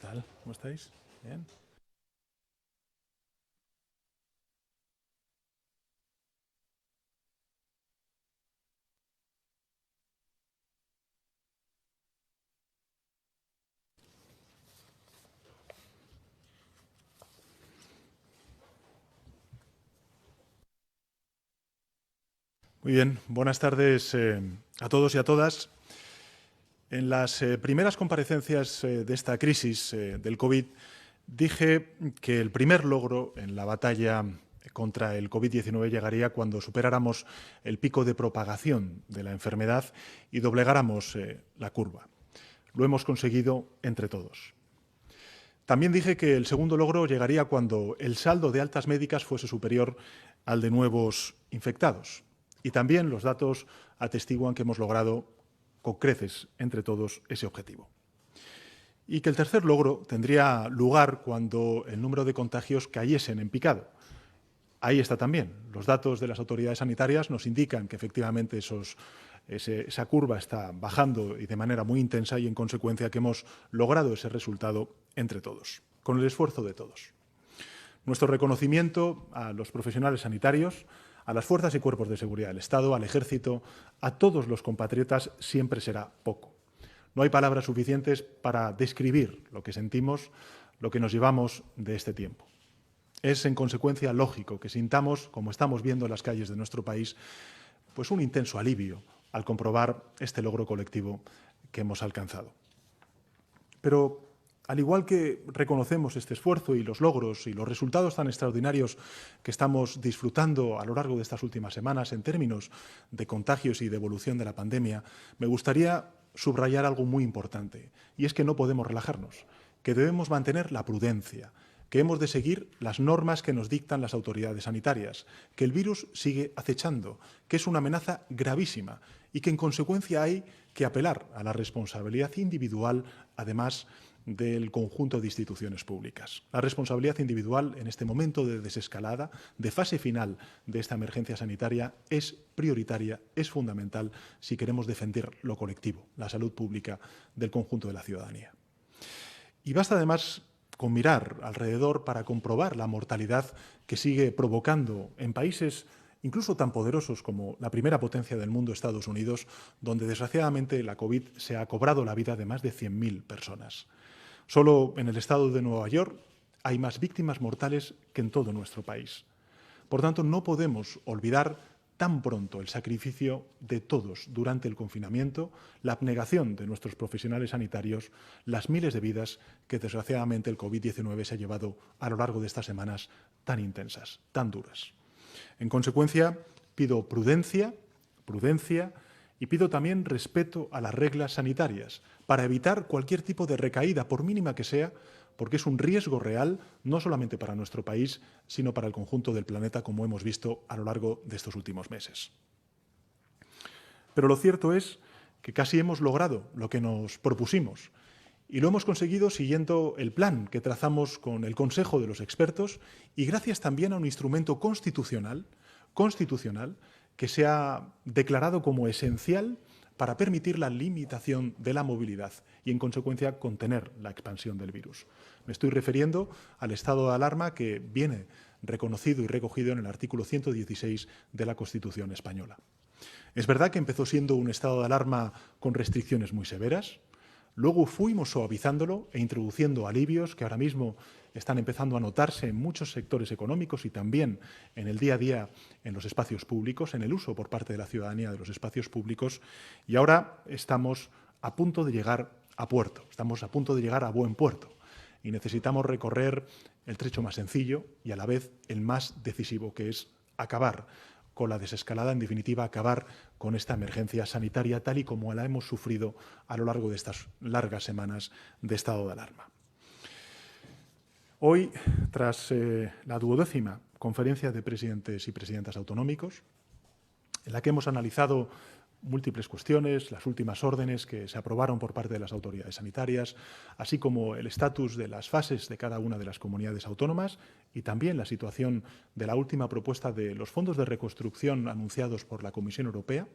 tal? ¿Cómo estáis? ¿Bien? Muy bien, buenas tardes a todos y a todas. En las primeras comparecencias de esta crisis del COVID, dije que el primer logro en la batalla contra el COVID-19 llegaría cuando superáramos el pico de propagación de la enfermedad y doblegáramos la curva. Lo hemos conseguido entre todos. También dije que el segundo logro llegaría cuando el saldo de altas médicas fuese superior al de nuevos infectados. Y también los datos atestiguan que hemos logrado con creces entre todos ese objetivo. Y que el tercer logro tendría lugar cuando el número de contagios cayesen en picado. Ahí está también. Los datos de las autoridades sanitarias nos indican que efectivamente esa curva está bajando y de manera muy intensa y, en consecuencia, que hemos logrado ese resultado entre todos, con el esfuerzo de todos. Nuestro reconocimiento a los profesionales sanitarios, a las fuerzas y cuerpos de seguridad del Estado, al Ejército, a todos los compatriotas siempre será poco. No hay palabras suficientes para describir lo que sentimos, lo que nos llevamos de este tiempo. Es, en consecuencia, lógico que sintamos, como estamos viendo en las calles de nuestro país, pues un intenso alivio al comprobar este logro colectivo que hemos alcanzado. Pero, al igual que reconocemos este esfuerzo y los logros y los resultados tan extraordinarios que estamos disfrutando a lo largo de estas últimas semanas en términos de contagios y de evolución de la pandemia, me gustaría subrayar algo muy importante, y es que no podemos relajarnos, que debemos mantener la prudencia, que hemos de seguir las normas que nos dictan las autoridades sanitarias, que el virus sigue acechando, que es una amenaza gravísima y que, en consecuencia, hay que apelar a la responsabilidad individual, además del conjunto de instituciones públicas. La responsabilidad individual en este momento de desescalada, de fase final de esta emergencia sanitaria, es prioritaria, es fundamental si queremos defender lo colectivo, la salud pública del conjunto de la ciudadanía. Y basta además con mirar alrededor para comprobar la mortalidad que sigue provocando en países incluso tan poderosos como la primera potencia del mundo, Estados Unidos, donde desgraciadamente la COVID se ha cobrado la vida de más de 100.000 personas. Solo en el estado de Nueva York hay más víctimas mortales que en todo nuestro país. Por tanto, no podemos olvidar tan pronto el sacrificio de todos durante el confinamiento, la abnegación de nuestros profesionales sanitarios, las miles de vidas que desgraciadamente el COVID-19 se ha llevado a lo largo de estas semanas tan intensas, tan duras. En consecuencia, pido prudencia y pido también respeto a las reglas sanitarias para evitar cualquier tipo de recaída, por mínima que sea, porque es un riesgo real, no solamente para nuestro país, sino para el conjunto del planeta, como hemos visto a lo largo de estos últimos meses. Pero lo cierto es que casi hemos logrado lo que nos propusimos, y lo hemos conseguido siguiendo el plan que trazamos con el Consejo de los Expertos y gracias también a un instrumento constitucional que se ha declarado como esencial para permitir la limitación de la movilidad y, en consecuencia, contener la expansión del virus. Me estoy refiriendo al estado de alarma que viene reconocido y recogido en el artículo 116 de la Constitución española. Es verdad que empezó siendo un estado de alarma con restricciones muy severas. Luego fuimos suavizándolo e introduciendo alivios que ahora mismo están empezando a notarse en muchos sectores económicos y también en el día a día en los espacios públicos, en el uso por parte de la ciudadanía de los espacios públicos. Y ahora estamos a punto de llegar a puerto, estamos a punto de llegar a buen puerto. Y necesitamos recorrer el trecho más sencillo y a la vez el más decisivo, que es acabar con la desescalada, en definitiva, acabar con esta emergencia sanitaria tal y como la hemos sufrido a lo largo de estas largas semanas de estado de alarma. Hoy, tras la 12ª Conferencia de Presidentes y Presidentas Autonómicos, en la que hemos analizado múltiples cuestiones, las últimas órdenes que se aprobaron por parte de las autoridades sanitarias, así como el estatus de las fases de cada una de las comunidades autónomas y también la situación de la última propuesta de los fondos de reconstrucción anunciados por la Comisión Europea,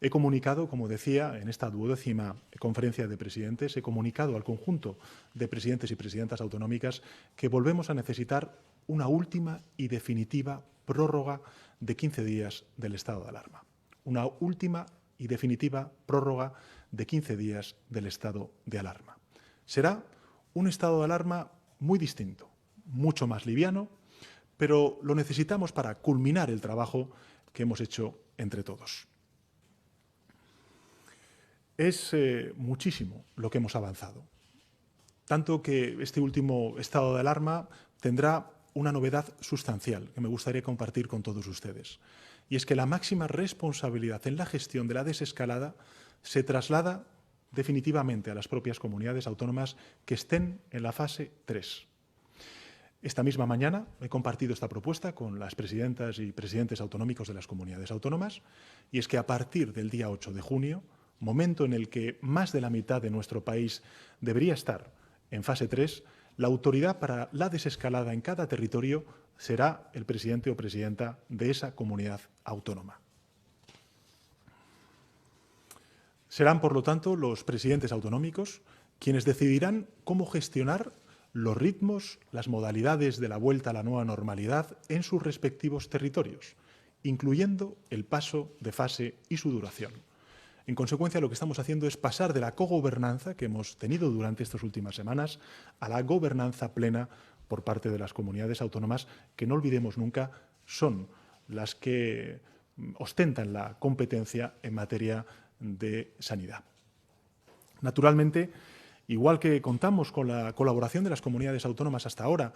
He comunicado, como decía, en esta 12ª conferencia de presidentes, he comunicado al conjunto de presidentes y presidentas autonómicas que volvemos a necesitar una última y definitiva prórroga de 15 días del estado de alarma. Una última y definitiva prórroga de 15 días del estado de alarma. Será un estado de alarma muy distinto, mucho más liviano, pero lo necesitamos para culminar el trabajo que hemos hecho entre todos. Es muchísimo lo que hemos avanzado, tanto que este último estado de alarma tendrá una novedad sustancial que me gustaría compartir con todos ustedes, y es que la máxima responsabilidad en la gestión de la desescalada se traslada definitivamente a las propias comunidades autónomas que estén en la fase 3. Esta misma mañana he compartido esta propuesta con las presidentas y presidentes autonómicos de las comunidades autónomas, y es que a partir del día 8 de junio, momento en el que más de la mitad de nuestro país debería estar en fase 3, la autoridad para la desescalada en cada territorio será el presidente o presidenta de esa comunidad autónoma. Serán, por lo tanto, los presidentes autonómicos quienes decidirán cómo gestionar los ritmos, las modalidades de la vuelta a la nueva normalidad en sus respectivos territorios, incluyendo el paso de fase y su duración. En consecuencia, lo que estamos haciendo es pasar de la cogobernanza que hemos tenido durante estas últimas semanas a la gobernanza plena por parte de las comunidades autónomas, que no olvidemos nunca son las que ostentan la competencia en materia de sanidad. Naturalmente, igual que contamos con la colaboración de las comunidades autónomas hasta ahora,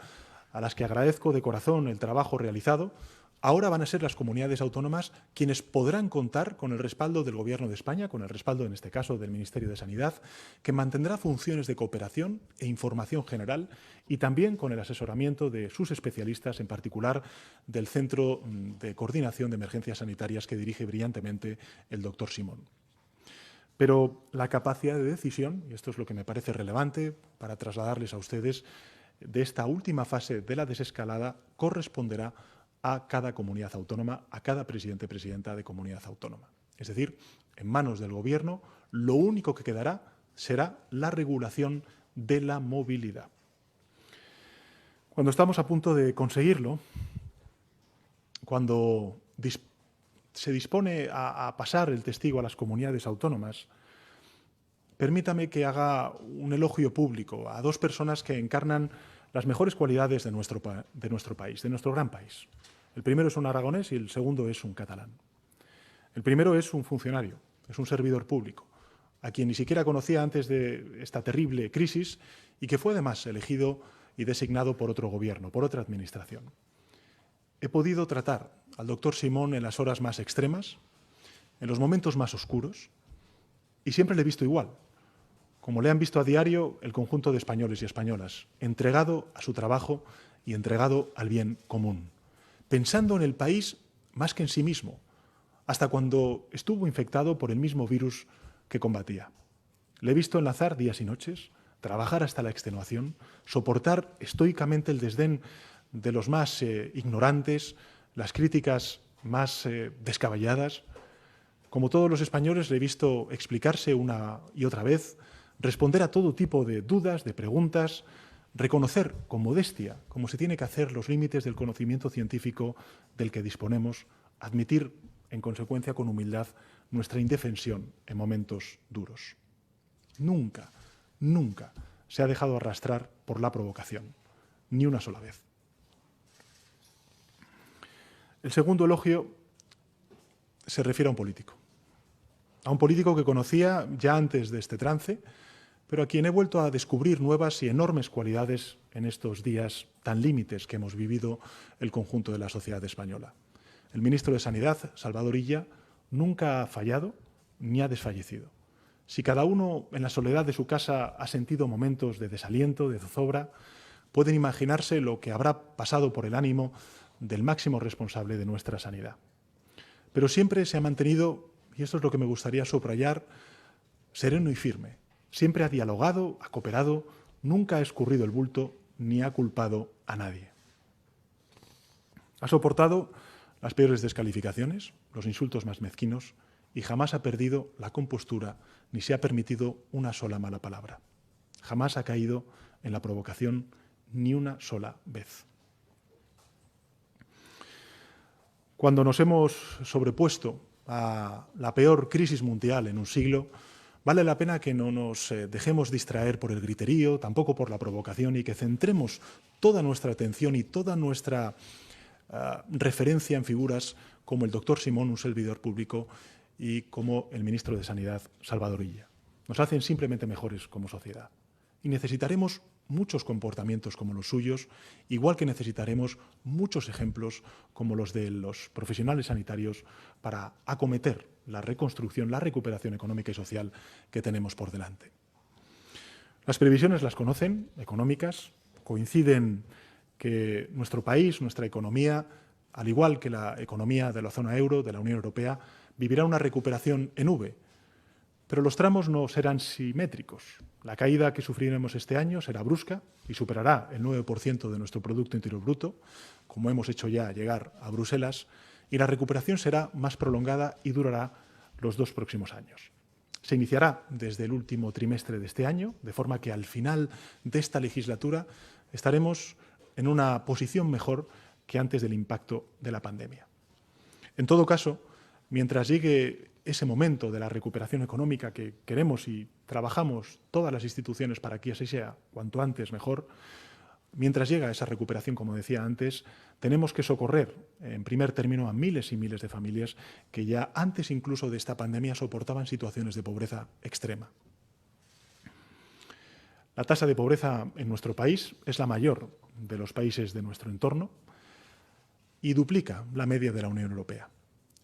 a las que agradezco de corazón el trabajo realizado, ahora van a ser las comunidades autónomas quienes podrán contar con el respaldo del Gobierno de España, con el respaldo, en este caso, del Ministerio de Sanidad, que mantendrá funciones de cooperación e información general y también con el asesoramiento de sus especialistas, en particular del Centro de Coordinación de Emergencias Sanitarias que dirige brillantemente el doctor Simón. Pero la capacidad de decisión, y esto es lo que me parece relevante para trasladarles a ustedes, de esta última fase de la desescalada corresponderá a cada comunidad autónoma, a cada presidente o presidenta de comunidad autónoma. Es decir, en manos del Gobierno, lo único que quedará será la regulación de la movilidad. Cuando estamos a punto de conseguirlo, cuando se dispone a pasar el testigo a las comunidades autónomas, permítame que haga un elogio público a dos personas que encarnan las mejores cualidades de nuestro país, de nuestro gran país. El primero es un aragonés y el segundo es un catalán. El primero es un funcionario, es un servidor público, a quien ni siquiera conocía antes de esta terrible crisis y que fue además elegido y designado por otro gobierno, por otra administración. He podido tratar al doctor Simón en las horas más extremas, en los momentos más oscuros, y siempre le he visto igual, como le han visto a diario el conjunto de españoles y españolas, entregado a su trabajo y entregado al bien común, pensando en el país más que en sí mismo, hasta cuando estuvo infectado por el mismo virus que combatía. Le he visto enlazar días y noches, trabajar hasta la extenuación, soportar estoicamente el desdén de los más ignorantes, las críticas más descabelladas. Como todos los españoles, le he visto explicarse una y otra vez, responder a todo tipo de dudas, de preguntas, reconocer con modestia, como se tiene que hacer, los límites del conocimiento científico del que disponemos, admitir, en consecuencia, con humildad, nuestra indefensión en momentos duros. Nunca, nunca se ha dejado arrastrar por la provocación, ni una sola vez. El segundo elogio se refiere a un político que conocía ya antes de este trance, pero a quien he vuelto a descubrir nuevas y enormes cualidades en estos días tan límites que hemos vivido el conjunto de la sociedad española. El ministro de Sanidad, Salvador Illa, nunca ha fallado ni ha desfallecido. Si cada uno en la soledad de su casa ha sentido momentos de desaliento, de zozobra, pueden imaginarse lo que habrá pasado por el ánimo del máximo responsable de nuestra sanidad. Pero siempre se ha mantenido, y esto es lo que me gustaría subrayar, sereno y firme. Siempre ha dialogado, ha cooperado, nunca ha escurrido el bulto ni ha culpado a nadie. Ha soportado las peores descalificaciones, los insultos más mezquinos y jamás ha perdido la compostura ni se ha permitido una sola mala palabra. Jamás ha caído en la provocación ni una sola vez. Cuando nos hemos sobrepuesto a la peor crisis mundial en un siglo, vale la pena que no nos dejemos distraer por el griterío, tampoco por la provocación, y que centremos toda nuestra atención y toda nuestra referencia en figuras como el doctor Simón, un servidor público, y como el ministro de Sanidad, Salvador Illa. Nos hacen simplemente mejores como sociedad. Y necesitaremos muchos comportamientos como los suyos, igual que necesitaremos muchos ejemplos como los de los profesionales sanitarios para acometer la reconstrucción, la recuperación económica y social que tenemos por delante. Las previsiones las conocen, económicas, coinciden que nuestro país, nuestra economía, al igual que la economía de la zona euro, de la Unión Europea, vivirá una recuperación en V, pero los tramos no serán simétricos. La caída que sufriremos este año será brusca y superará el 9% de nuestro Producto Interior Bruto, como hemos hecho ya llegar a Bruselas, y la recuperación será más prolongada y durará los 2 próximos años. Se iniciará desde el último trimestre de este año, de forma que al final de esta legislatura estaremos en una posición mejor que antes del impacto de la pandemia. En todo caso, mientras llegue ese momento de la recuperación económica que queremos y trabajamos todas las instituciones para que así sea, cuanto antes mejor, mientras llega esa recuperación, como decía antes, tenemos que socorrer en primer término a miles y miles de familias que ya antes incluso de esta pandemia soportaban situaciones de pobreza extrema. La tasa de pobreza en nuestro país es la mayor de los países de nuestro entorno y duplica la media de la Unión Europea.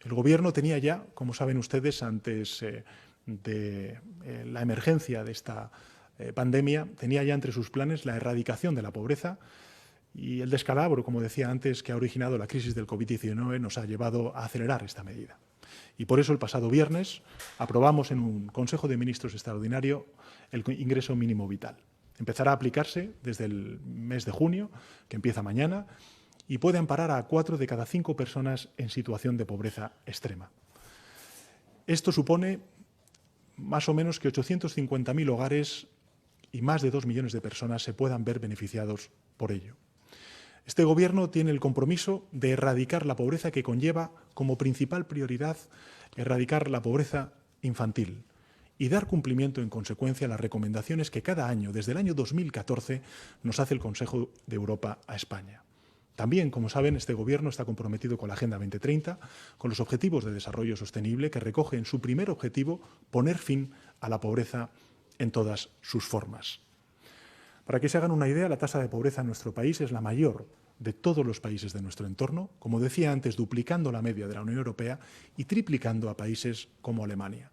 El Gobierno tenía ya, como saben ustedes, antes de la emergencia de esta pandemia, tenía ya entre sus planes la erradicación de la pobreza y el descalabro, como decía antes, que ha originado la crisis del COVID-19 nos ha llevado a acelerar esta medida. Y por eso el pasado viernes aprobamos en un Consejo de Ministros extraordinario el ingreso mínimo vital. Empezará a aplicarse desde el mes de junio, que empieza mañana, y puede amparar a 4 de cada 5 personas en situación de pobreza extrema. Esto supone más o menos que 850.000 hogares y más de 2 millones de personas se puedan ver beneficiados por ello. Este Gobierno tiene el compromiso de erradicar la pobreza que conlleva como principal prioridad erradicar la pobreza infantil y dar cumplimiento en consecuencia a las recomendaciones que cada año, desde el año 2014, nos hace el Consejo de Europa a España. También, como saben, este Gobierno está comprometido con la Agenda 2030, con los Objetivos de Desarrollo Sostenible, que recoge en su primer objetivo poner fin a la pobreza en todas sus formas. Para que se hagan una idea, la tasa de pobreza en nuestro país es la mayor de todos los países de nuestro entorno, como decía antes, duplicando la media de la Unión Europea y triplicando a países como Alemania.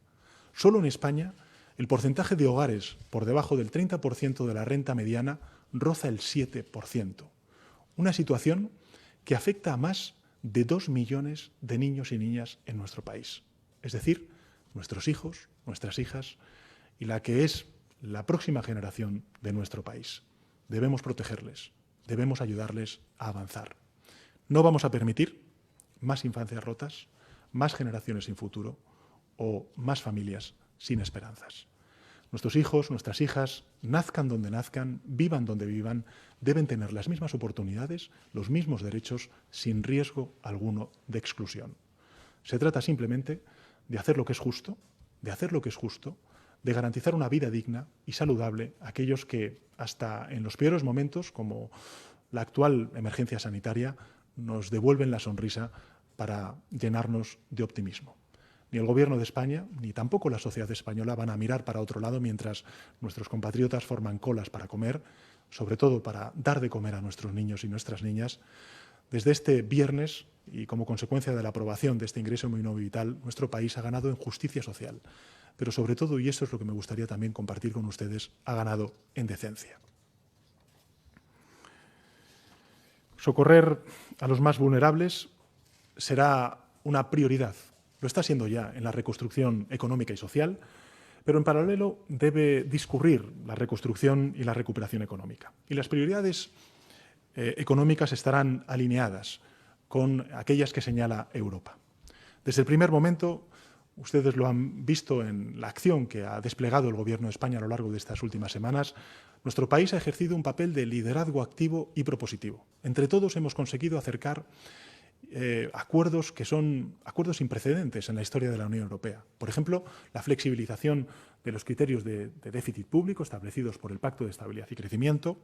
Solo en España, el porcentaje de hogares por debajo del 30% de la renta mediana roza el 7%. Una situación que afecta a más de 2 millones de niños y niñas en nuestro país. Es decir, nuestros hijos, nuestras hijas y la que es la próxima generación de nuestro país. Debemos protegerles, debemos ayudarles a avanzar. No vamos a permitir más infancias rotas, más generaciones sin futuro o más familias sin esperanzas. Nuestros hijos, nuestras hijas, nazcan donde nazcan, vivan donde vivan, deben tener las mismas oportunidades, los mismos derechos, sin riesgo alguno de exclusión. Se trata simplemente de hacer lo que es justo, de garantizar una vida digna y saludable a aquellos que, hasta en los peores momentos, como la actual emergencia sanitaria, nos devuelven la sonrisa para llenarnos de optimismo. Ni el Gobierno de España, ni tampoco la sociedad española van a mirar para otro lado mientras nuestros compatriotas forman colas para comer, sobre todo para dar de comer a nuestros niños y nuestras niñas. Desde este viernes, y como consecuencia de la aprobación de este ingreso mínimo vital, nuestro país ha ganado en justicia social, pero sobre todo, y esto es lo que me gustaría también compartir con ustedes, ha ganado en decencia. Socorrer a los más vulnerables será una prioridad. Lo está siendo ya en la reconstrucción económica y social, pero en paralelo debe discurrir la reconstrucción y la recuperación económica. Y las prioridades económicas estarán alineadas con aquellas que señala Europa. Desde el primer momento, Ustedes lo han visto en la acción que ha desplegado el Gobierno de España a lo largo de estas últimas semanas. Nuestro país ha ejercido un papel de liderazgo activo y propositivo. Entre todos hemos conseguido acercar acuerdos que son acuerdos sin precedentes en la historia de la Unión Europea. Por ejemplo, la flexibilización de los criterios de déficit público establecidos por el Pacto de Estabilidad y Crecimiento,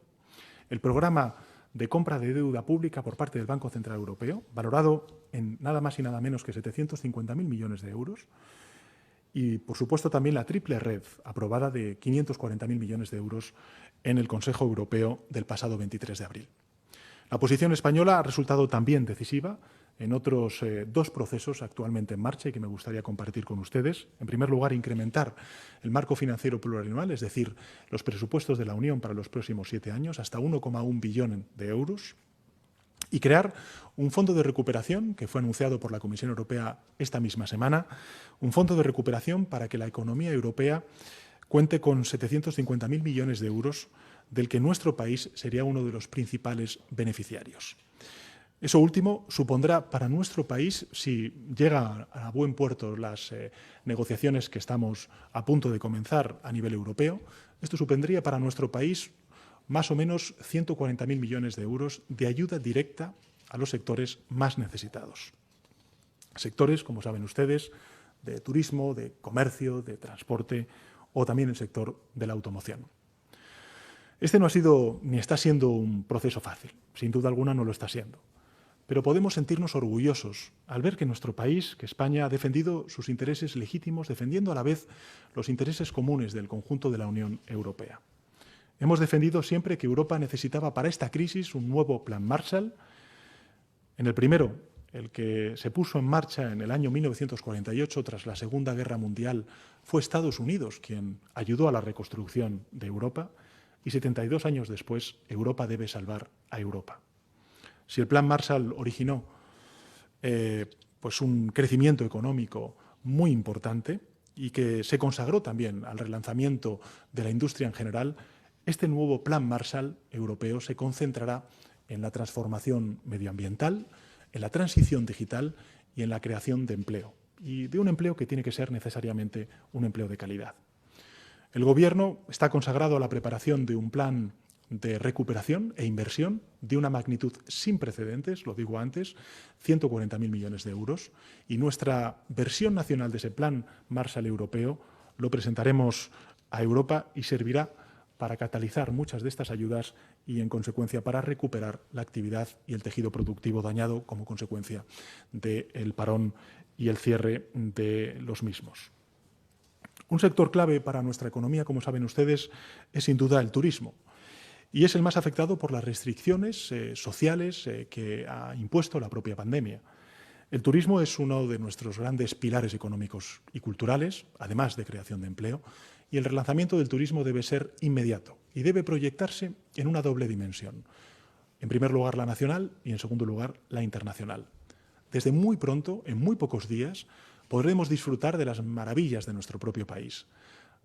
el programa de compra de deuda pública por parte del Banco Central Europeo, valorado en nada más y nada menos que 750.000 millones de euros, y, por supuesto, también la triple red aprobada de 540.000 millones de euros en el Consejo Europeo del pasado 23 de abril. La posición española ha resultado también decisiva en otros dos procesos actualmente en marcha y que me gustaría compartir con ustedes. En primer lugar, incrementar el marco financiero plurianual, es decir, los presupuestos de la Unión para los próximos 7 años, hasta 1,1 billón de euros, y crear un fondo de recuperación que fue anunciado por la Comisión Europea esta misma semana, un fondo de recuperación para que la economía europea cuente con 750.000 millones de euros, del que nuestro país sería uno de los principales beneficiarios. Eso último supondrá para nuestro país, si llega a buen puerto las negociaciones que estamos a punto de comenzar a nivel europeo, esto supondría para nuestro país más o menos 140.000 millones de euros de ayuda directa a los sectores más necesitados. Sectores, como saben ustedes, de turismo, de comercio, de transporte o también el sector de la automoción. Este no ha sido ni está siendo un proceso fácil, sin duda alguna no lo está siendo. Pero podemos sentirnos orgullosos al ver que nuestro país, que España, ha defendido sus intereses legítimos, defendiendo a la vez los intereses comunes del conjunto de la Unión Europea. Hemos defendido siempre que Europa necesitaba para esta crisis un nuevo Plan Marshall. En el primero, el que se puso en marcha en el año 1948 tras la Segunda Guerra Mundial, fue Estados Unidos quien ayudó a la reconstrucción de Europa y 72 años después Europa debe salvar a Europa. Si el Plan Marshall originó pues un crecimiento económico muy importante y que se consagró también al relanzamiento de la industria en general, este nuevo Plan Marshall europeo se concentrará en la transformación medioambiental, en la transición digital y en la creación de empleo, y de un empleo que tiene que ser necesariamente un empleo de calidad. El Gobierno está consagrado a la preparación de un plan de recuperación e inversión de una magnitud sin precedentes, lo digo antes, 140.000 millones de euros, y nuestra versión nacional de ese Plan Marshall europeo lo presentaremos a Europa y servirá para catalizar muchas de estas ayudas y, en consecuencia, para recuperar la actividad y el tejido productivo dañado como consecuencia del parón y el cierre de los mismos. Un sector clave para nuestra economía, como saben ustedes, es sin duda el turismo. Y es el más afectado por las restricciones sociales que ha impuesto la propia pandemia. El turismo es uno de nuestros grandes pilares económicos y culturales, además de creación de empleo, y el relanzamiento del turismo debe ser inmediato y debe proyectarse en una doble dimensión. En primer lugar, la nacional y, en segundo lugar, la internacional. Desde muy pronto, en muy pocos días, podremos disfrutar de las maravillas de nuestro propio país.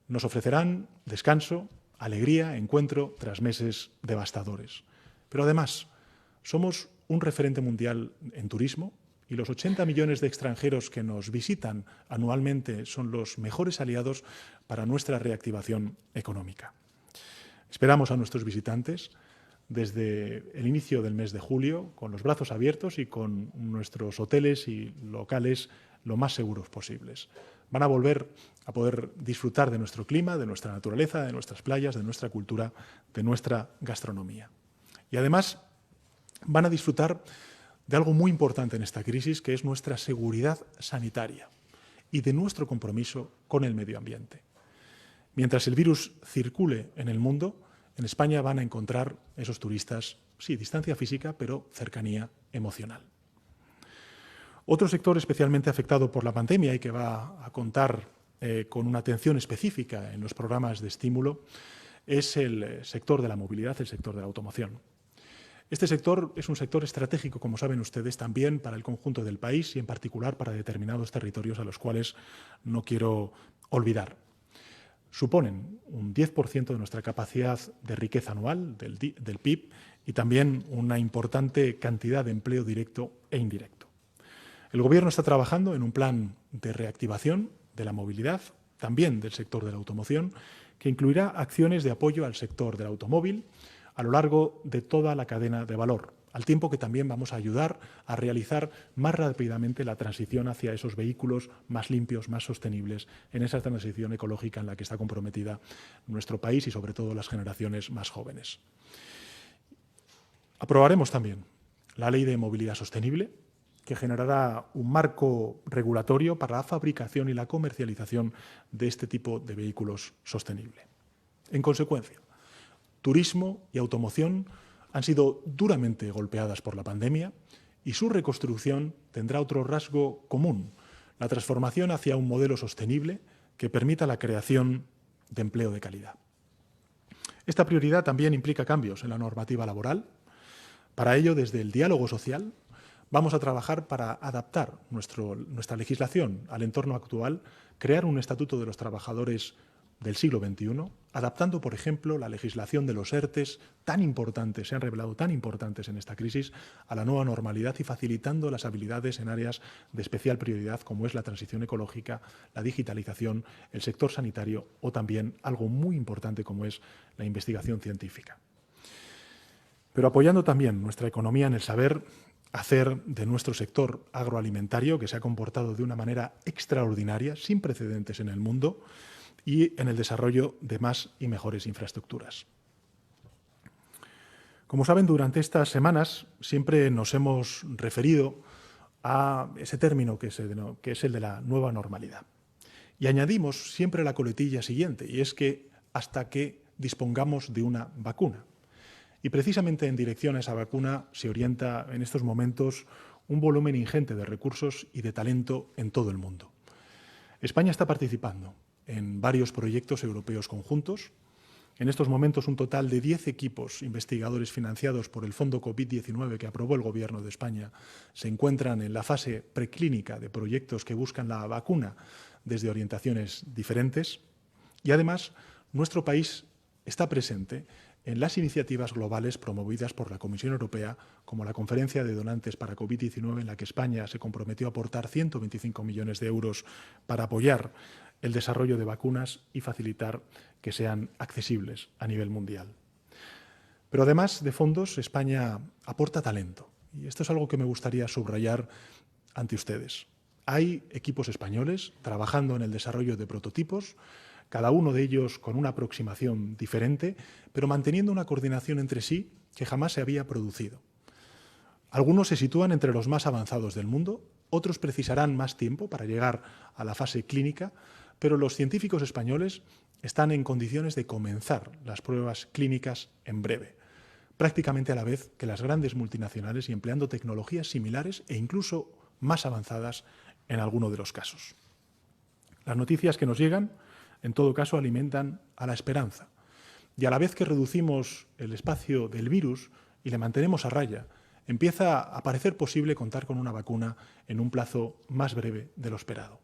Nos ofrecerán descanso, alegría, encuentro tras meses devastadores. Pero además, somos un referente mundial en turismo y los 80 millones de extranjeros que nos visitan anualmente son los mejores aliados para nuestra reactivación económica. Esperamos a nuestros visitantes desde el inicio del mes de julio con los brazos abiertos y con nuestros hoteles y locales lo más seguros posibles. Van a volver a poder disfrutar de nuestro clima, de nuestra naturaleza, de nuestras playas, de nuestra cultura, de nuestra gastronomía. Y además van a disfrutar de algo muy importante en esta crisis, que es nuestra seguridad sanitaria y de nuestro compromiso con el medio ambiente. Mientras el virus circule en el mundo, en España van a encontrar esos turistas, sí, distancia física, pero cercanía emocional. Otro sector especialmente afectado por la pandemia y que va a contar con una atención específica en los programas de estímulo es el sector de la movilidad, el sector de la automoción. Este sector es un sector estratégico, como saben ustedes, también para el conjunto del país y en particular para determinados territorios a los cuales no quiero olvidar. Suponen un 10% de nuestra capacidad de riqueza anual, del PIB, y también una importante cantidad de empleo directo e indirecto. El Gobierno está trabajando en un plan de reactivación de la movilidad, también del sector de la automoción, que incluirá acciones de apoyo al sector del automóvil a lo largo de toda la cadena de valor, al tiempo que también vamos a ayudar a realizar más rápidamente la transición hacia esos vehículos más limpios, más sostenibles, en esa transición ecológica en la que está comprometida nuestro país y sobre todo las generaciones más jóvenes. Aprobaremos también la Ley de Movilidad Sostenible, que generará un marco regulatorio para la fabricación y la comercialización de este tipo de vehículos sostenible. En consecuencia, turismo y automoción han sido duramente golpeadas por la pandemia y su reconstrucción tendrá otro rasgo común, la transformación hacia un modelo sostenible que permita la creación de empleo de calidad. Esta prioridad también implica cambios en la normativa laboral. Para ello, desde el diálogo social, vamos a trabajar para adaptar nuestra legislación al entorno actual, crear un estatuto de los trabajadores del siglo XXI, adaptando, por ejemplo, la legislación de los ERTEs, tan importantes, se han revelado tan importantes en esta crisis, a la nueva normalidad y facilitando las habilidades en áreas de especial prioridad, como es la transición ecológica, la digitalización, el sector sanitario o también algo muy importante como es la investigación científica. Pero apoyando también nuestra economía en el saber hacer de nuestro sector agroalimentario, que se ha comportado de una manera extraordinaria, sin precedentes en el mundo, y en el desarrollo de más y mejores infraestructuras. Como saben, durante estas semanas siempre nos hemos referido a ese término que es el de la nueva normalidad. Y añadimos siempre la coletilla siguiente, y es que hasta que dispongamos de una vacuna. Y precisamente en dirección a esa vacuna se orienta en estos momentos un volumen ingente de recursos y de talento en todo el mundo. España está participando en varios proyectos europeos conjuntos. En estos momentos un total de 10 equipos investigadores financiados por el Fondo COVID-19 que aprobó el Gobierno de España se encuentran en la fase preclínica de proyectos que buscan la vacuna desde orientaciones diferentes. Y además, nuestro país está presente en las iniciativas globales promovidas por la Comisión Europea, como la Conferencia de Donantes para COVID-19, en la que España se comprometió a aportar 125 millones de euros para apoyar el desarrollo de vacunas y facilitar que sean accesibles a nivel mundial. Pero además de fondos, España aporta talento. Y esto es algo que me gustaría subrayar ante ustedes. Hay equipos españoles trabajando en el desarrollo de prototipos, cada uno de ellos con una aproximación diferente, pero manteniendo una coordinación entre sí que jamás se había producido. Algunos se sitúan entre los más avanzados del mundo, otros precisarán más tiempo para llegar a la fase clínica, pero los científicos españoles están en condiciones de comenzar las pruebas clínicas en breve, prácticamente a la vez que las grandes multinacionales y empleando tecnologías similares e incluso más avanzadas en alguno de los casos. Las noticias que nos llegan, en todo caso, alimentan a la esperanza. Y a la vez que reducimos el espacio del virus y le mantenemos a raya, empieza a parecer posible contar con una vacuna en un plazo más breve de lo esperado.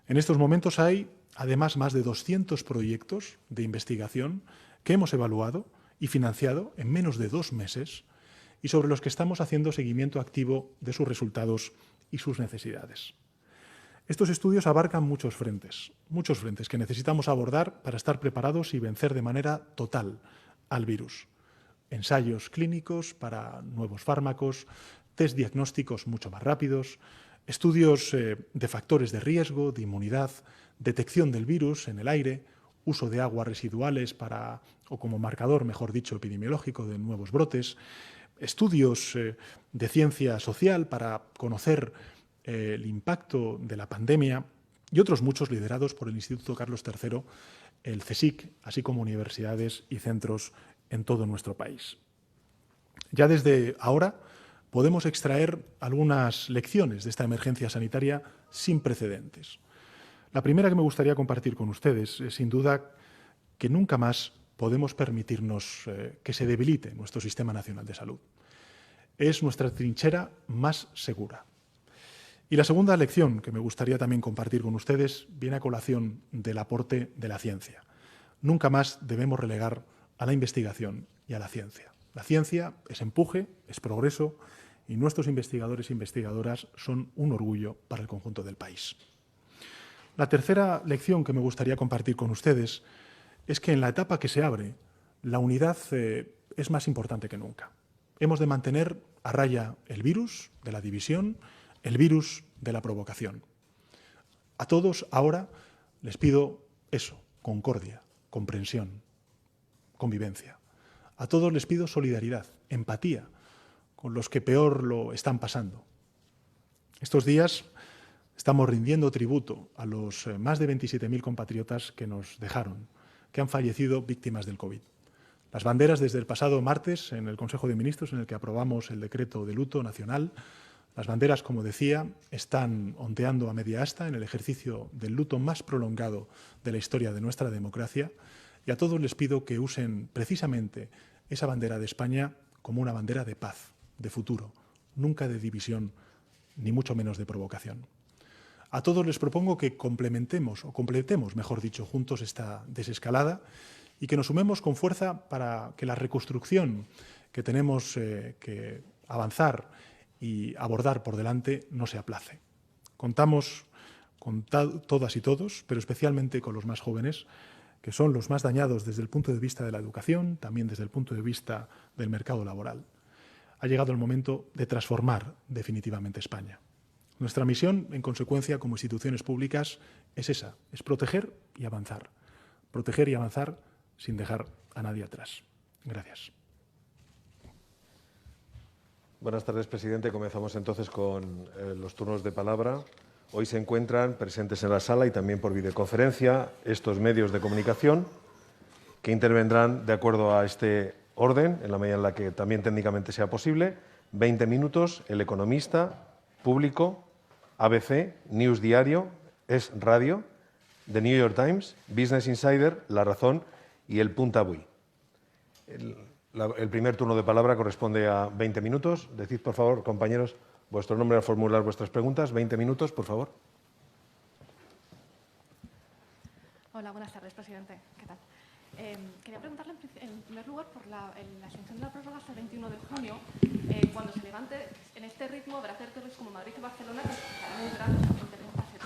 En estos momentos hay, además, más de 200 proyectos de investigación que hemos evaluado y financiado en menos de 2 meses y sobre los que estamos haciendo seguimiento activo de sus resultados y sus necesidades. Estos estudios abarcan muchos frentes que necesitamos abordar para estar preparados y vencer de manera total al virus. Ensayos clínicos para nuevos fármacos, test diagnósticos mucho más rápidos, estudios de factores de riesgo, de inmunidad, detección del virus en el aire, uso de aguas residuales o como marcador, mejor dicho, epidemiológico de nuevos brotes, estudios de ciencia social para conocer el impacto de la pandemia y otros muchos liderados por el Instituto Carlos III, el CSIC, así como universidades y centros en todo nuestro país. Ya desde ahora podemos extraer algunas lecciones de esta emergencia sanitaria sin precedentes. La primera que me gustaría compartir con ustedes es, sin duda, que nunca más podemos permitirnos que se debilite nuestro Sistema Nacional de Salud. Es nuestra trinchera más segura. Y la segunda lección que me gustaría también compartir con ustedes viene a colación del aporte de la ciencia. Nunca más debemos relegar a la investigación y a la ciencia. La ciencia es empuje, es progreso y nuestros investigadores e investigadoras son un orgullo para el conjunto del país. La tercera lección que me gustaría compartir con ustedes es que en la etapa que se abre, la unidad es más importante que nunca. Hemos de mantener a raya el virus de la división, el virus de la provocación. A todos ahora les pido eso, concordia, comprensión, convivencia. A todos les pido solidaridad, empatía con los que peor lo están pasando. Estos días estamos rindiendo tributo a los más de 27.000 compatriotas que nos dejaron, que han fallecido víctimas del COVID. Las banderas desde el pasado martes en el Consejo de Ministros, en el que aprobamos el decreto de luto nacional, las banderas, como decía, están ondeando a media asta en el ejercicio del luto más prolongado de la historia de nuestra democracia, y a todos les pido que usen precisamente esa bandera de España como una bandera de paz, de futuro, nunca de división, ni mucho menos de provocación. A todos les propongo que completemos, mejor dicho, juntos esta desescalada y que nos sumemos con fuerza para que la reconstrucción que tenemos que avanzar y abordar por delante no se aplace. Contamos con todas y todos, pero especialmente con los más jóvenes, que son los más dañados desde el punto de vista de la educación, también desde el punto de vista del mercado laboral. Ha llegado el momento de transformar definitivamente España. Nuestra misión, en consecuencia, como instituciones públicas, es esa, es proteger y avanzar. Proteger y avanzar sin dejar a nadie atrás. Gracias. Buenas tardes, presidente. Comenzamos entonces con los turnos de palabra. Hoy se encuentran presentes en la sala y también por videoconferencia estos medios de comunicación que intervendrán de acuerdo a este orden, en la medida en la que también técnicamente sea posible. 20 minutos, El Economista, Público, ABC, News Diario, Es Radio, The New York Times, Business Insider, La Razón y El Punt Avui. El primer turno de palabra corresponde a 20 minutos. Decid, por favor, compañeros, vuestro nombre al formular vuestras preguntas. 20 minutos, por favor. Hola, buenas tardes, presidente. ¿Qué tal? Quería preguntarle, en primer lugar, por la extensión de la prórroga hasta el 21 de junio. Cuando se levante en este ritmo, habrá territorios como Madrid y Barcelona que estarán muy grandes en fase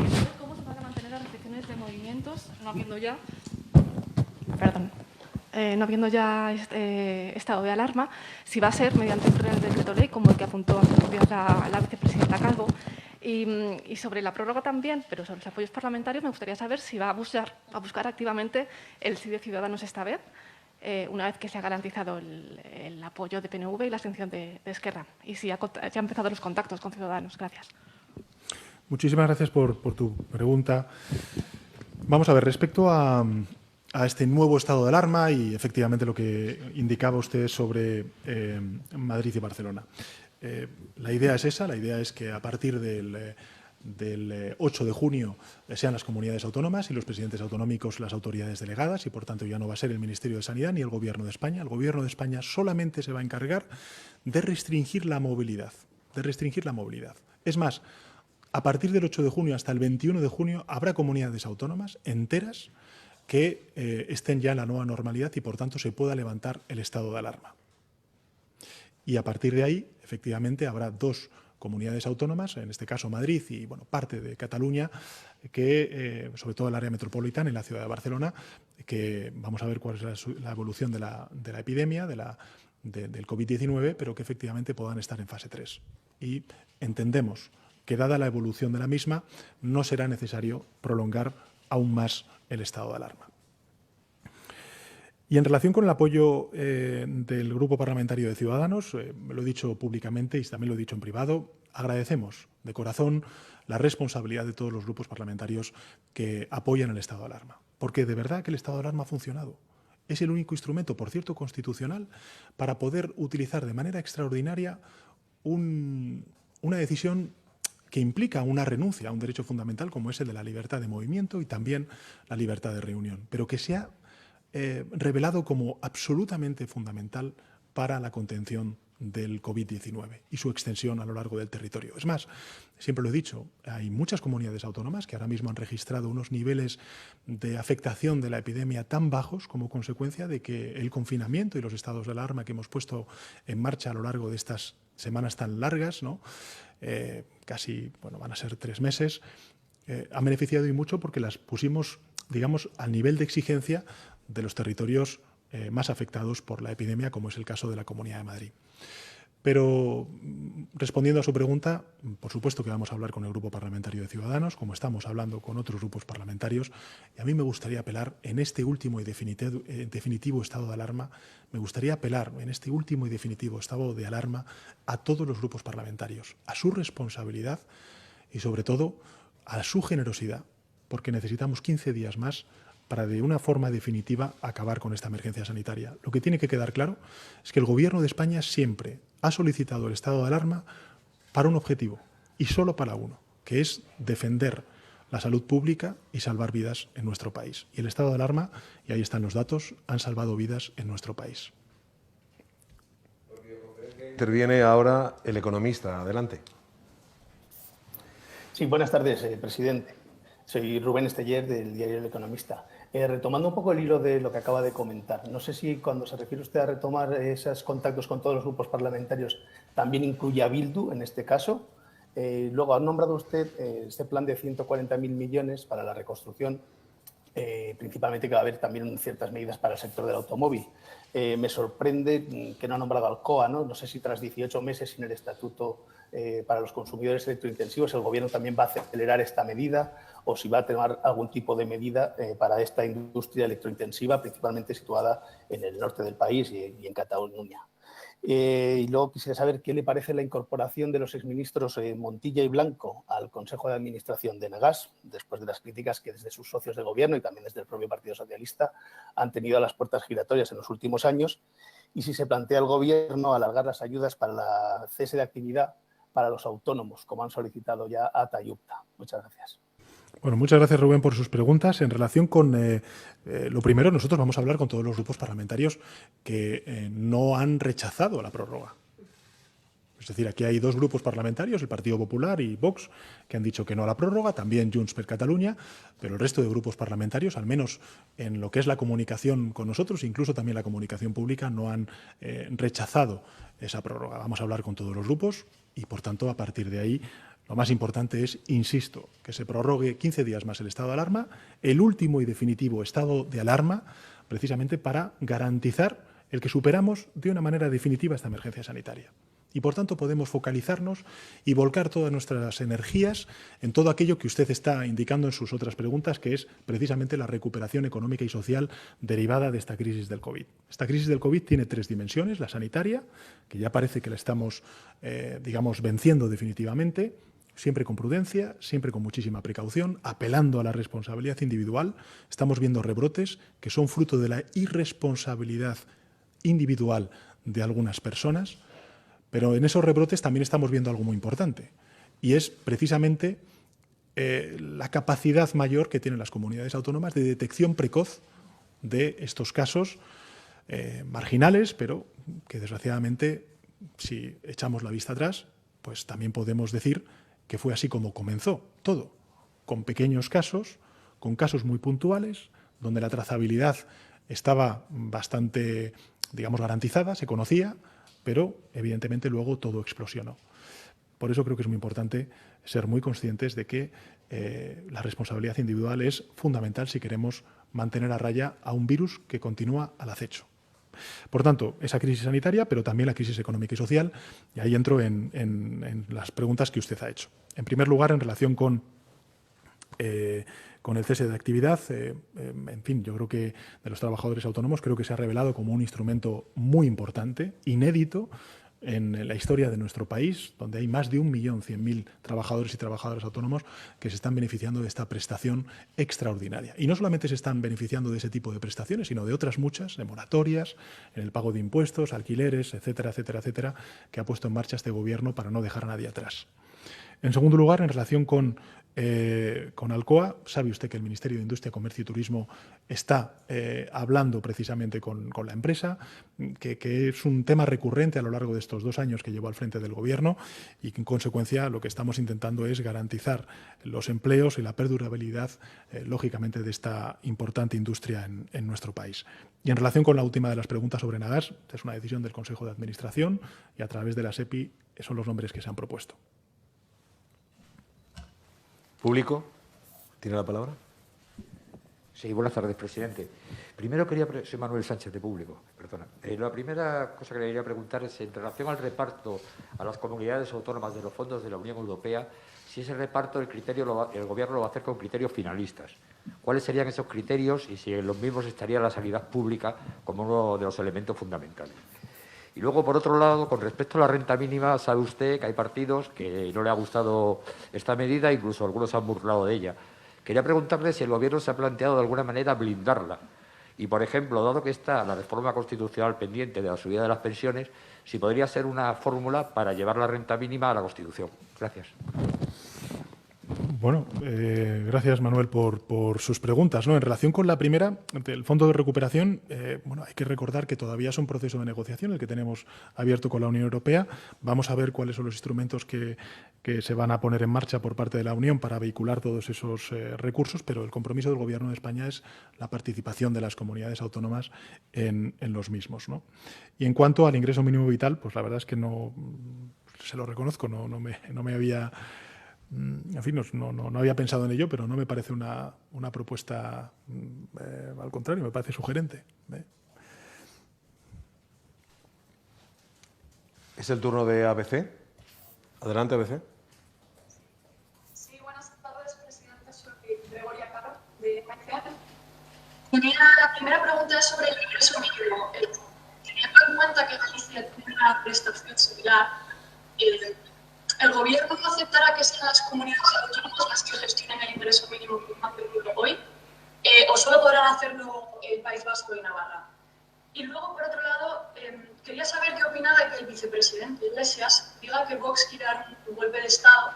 3. ¿Cómo se van a mantener las restricciones de movimientos, no habiendo ya estado de alarma, si va a ser mediante un Real Decreto Ley, como el que apuntó hace unos días la vicepresidenta Calvo? Y sobre la prórroga también, pero sobre los apoyos parlamentarios, me gustaría saber si va a buscar activamente el sí de Ciudadanos esta vez, una vez que se ha garantizado el apoyo de PNV y la abstención de Esquerra, y si ya han empezado los contactos con Ciudadanos. Gracias. Muchísimas gracias por tu pregunta. Vamos a ver, respecto a este nuevo estado de alarma y efectivamente lo que indicaba usted sobre Madrid y Barcelona. La idea es esa, la idea es que a partir del 8 de junio sean las comunidades autónomas y los presidentes autonómicos las autoridades delegadas y, por tanto, ya no va a ser el Ministerio de Sanidad ni el Gobierno de España. El Gobierno de España solamente se va a encargar de restringir la movilidad. Es más, a partir del 8 de junio hasta el 21 de junio habrá comunidades autónomas enteras que estén ya en la nueva normalidad y, por tanto, se pueda levantar el estado de alarma. Y a partir de ahí, efectivamente, habrá dos comunidades autónomas, en este caso Madrid y parte de Cataluña, que, sobre todo el área metropolitana y la ciudad de Barcelona, que vamos a ver cuál es la evolución de la epidemia, del COVID-19, pero que efectivamente puedan estar en fase 3. Y entendemos que, dada la evolución de la misma, no será necesario prolongar aún más el estado de alarma. Y en relación con el apoyo del Grupo Parlamentario de Ciudadanos, lo he dicho públicamente y también lo he dicho en privado, agradecemos de corazón la responsabilidad de todos los grupos parlamentarios que apoyan el estado de alarma, porque de verdad que el estado de alarma ha funcionado. Es el único instrumento, por cierto, constitucional, para poder utilizar de manera extraordinaria una decisión que implica una renuncia a un derecho fundamental como es el de la libertad de movimiento y también la libertad de reunión, pero que se ha revelado como absolutamente fundamental para la contención del COVID-19 y su extensión a lo largo del territorio. Es más, siempre lo he dicho, hay muchas comunidades autónomas que ahora mismo han registrado unos niveles de afectación de la epidemia tan bajos como consecuencia de que el confinamiento y los estados de alarma que hemos puesto en marcha a lo largo de estas semanas tan largas, ¿no? Casi, bueno, van a ser 3 meses, han beneficiado y mucho porque las pusimos, digamos, al nivel de exigencia de los territorios más afectados por la epidemia, como es el caso de la Comunidad de Madrid. Pero, respondiendo a su pregunta, por supuesto que vamos a hablar con el Grupo Parlamentario de Ciudadanos, como estamos hablando con otros grupos parlamentarios, y a mí me gustaría apelar en este último y definitivo estado de alarma, a todos los grupos parlamentarios, a su responsabilidad y, sobre todo, a su generosidad, porque necesitamos 15 días más para, de una forma definitiva, acabar con esta emergencia sanitaria. Lo que tiene que quedar claro es que el Gobierno de España siempre ha solicitado el estado de alarma para un objetivo, y solo para uno, que es defender la salud pública y salvar vidas en nuestro país. Y el estado de alarma, y ahí están los datos, han salvado vidas en nuestro país. Interviene ahora el economista. Adelante. Sí, buenas tardes, presidente. Soy Rubén Esteller, del diario El Economista. Retomando un poco el hilo de lo que acaba de comentar, no sé si cuando se refiere usted a retomar esos contactos con todos los grupos parlamentarios también incluye a Bildu en este caso. Luego ha nombrado usted este plan de 140.000 millones para la reconstrucción, principalmente que va a haber también ciertas medidas para el sector del automóvil. Me sorprende que no ha nombrado al COA, ¿no? No sé si tras 18 meses sin el estatuto para los consumidores electrointensivos el Gobierno también va a acelerar esta medida o si va a tomar algún tipo de medida para esta industria electrointensiva, principalmente situada en el norte del país y en Cataluña. Y luego quisiera saber qué le parece la incorporación de los exministros Montilla y Blanco al Consejo de Administración de Enagás, después de las críticas que desde sus socios de gobierno y también desde el propio Partido Socialista han tenido a las puertas giratorias en los últimos años, y si se plantea el Gobierno alargar las ayudas para la cese de actividad para los autónomos, como han solicitado ya ATA y UPTA. Muchas gracias. Bueno, muchas gracias, Rubén, por sus preguntas. En relación con lo primero, nosotros vamos a hablar con todos los grupos parlamentarios que no han rechazado la prórroga. Es decir, aquí hay 2 grupos parlamentarios, el Partido Popular y Vox, que han dicho que no a la prórroga, también Junts per Catalunya, pero el resto de grupos parlamentarios, al menos en lo que es la comunicación con nosotros, incluso también la comunicación pública, no han rechazado esa prórroga. Vamos a hablar con todos los grupos y, por tanto, a partir de ahí, lo más importante es, insisto, que se prorrogue 15 días más el estado de alarma, el último y definitivo estado de alarma, precisamente para garantizar el que superamos de una manera definitiva esta emergencia sanitaria. Y, por tanto, podemos focalizarnos y volcar todas nuestras energías en todo aquello que usted está indicando en sus otras preguntas, que es precisamente la recuperación económica y social derivada de esta crisis del COVID. Esta crisis del COVID tiene 3 dimensiones: la sanitaria, que ya parece que la estamos, venciendo definitivamente, siempre con prudencia, siempre con muchísima precaución, apelando a la responsabilidad individual. Estamos viendo rebrotes que son fruto de la irresponsabilidad individual de algunas personas, pero en esos rebrotes también estamos viendo algo muy importante, y es precisamente la capacidad mayor que tienen las comunidades autónomas de detección precoz de estos casos marginales, pero que desgraciadamente, si echamos la vista atrás, pues también podemos decir que fue así como comenzó todo, con pequeños casos, con casos muy puntuales, donde la trazabilidad estaba bastante, garantizada, se conocía, pero evidentemente luego todo explosionó. Por eso creo que es muy importante ser muy conscientes de que la responsabilidad individual es fundamental si queremos mantener a raya a un virus que continúa al acecho. Por tanto, esa crisis sanitaria, pero también la crisis económica y social, y ahí entro en las preguntas que usted ha hecho. En primer lugar, en relación con el cese de actividad, yo creo que de los trabajadores autónomos creo que se ha revelado como un instrumento muy importante, inédito en la historia de nuestro país, donde hay más de 1.100.000 trabajadores y trabajadoras autónomos que se están beneficiando de esta prestación extraordinaria. Y no solamente se están beneficiando de ese tipo de prestaciones, sino de otras muchas, de moratorias, en el pago de impuestos, alquileres, etcétera, etcétera, etcétera, que ha puesto en marcha este Gobierno para no dejar a nadie atrás. En segundo lugar, en relación con Alcoa, sabe usted que el Ministerio de Industria, Comercio y Turismo está hablando precisamente con la empresa, que es un tema recurrente a lo largo de estos 2 años que llevo al frente del Gobierno y que, en consecuencia, lo que estamos intentando es garantizar los empleos y la perdurabilidad, lógicamente, de esta importante industria en nuestro país. Y en relación con la última de las preguntas sobre Nagas, es una decisión del Consejo de Administración y a través de la SEPI son los nombres que se han propuesto. Público, ¿tiene la palabra? Sí, buenas tardes, presidente. Primero soy Manuel Sánchez de Público, perdona. La primera cosa que le quería preguntar es en relación al reparto a las comunidades autónomas de los fondos de la Unión Europea, si ese reparto el Gobierno lo va a hacer con criterios finalistas. ¿Cuáles serían esos criterios y si en los mismos estaría la sanidad pública como uno de los elementos fundamentales? Y luego, por otro lado, con respecto a la renta mínima, sabe usted que hay partidos que no le ha gustado esta medida, incluso algunos se han burlado de ella. Quería preguntarle si el Gobierno se ha planteado de alguna manera blindarla. Y, por ejemplo, dado que está la reforma constitucional pendiente de la subida de las pensiones, si podría ser una fórmula para llevar la renta mínima a la Constitución. Gracias. Bueno, gracias, Manuel, por sus preguntas, ¿no? En relación con la primera, del Fondo de Recuperación, bueno, hay que recordar que todavía es un proceso de negociación el que tenemos abierto con la Unión Europea. Vamos a ver cuáles son los instrumentos que se van a poner en marcha por parte de la Unión para vehicular todos esos recursos, pero el compromiso del Gobierno de España es la participación de las comunidades autónomas en los mismos, ¿no? Y en cuanto al ingreso mínimo vital, pues la verdad es que no, se lo reconozco, no me había... En fin, no había pensado en ello, pero no me parece una propuesta, al contrario, me parece sugerente. Es el turno de ABC. Adelante, ABC. Sí, buenas tardes, presidente. Soy Gregoria Caro, de MC. La primera pregunta es sobre el ingreso mínimo. Teniendo en cuenta que Galicia tiene una prestación similar, ¿el Gobierno no aceptará que sean las comunidades autónomas las que gestionen el ingreso mínimo hoy? ¿O solo podrán hacerlo el País Vasco y Navarra? Y luego, por otro lado, quería saber qué opina de que el vicepresidente Iglesias diga que Vox quiere dar un golpe de Estado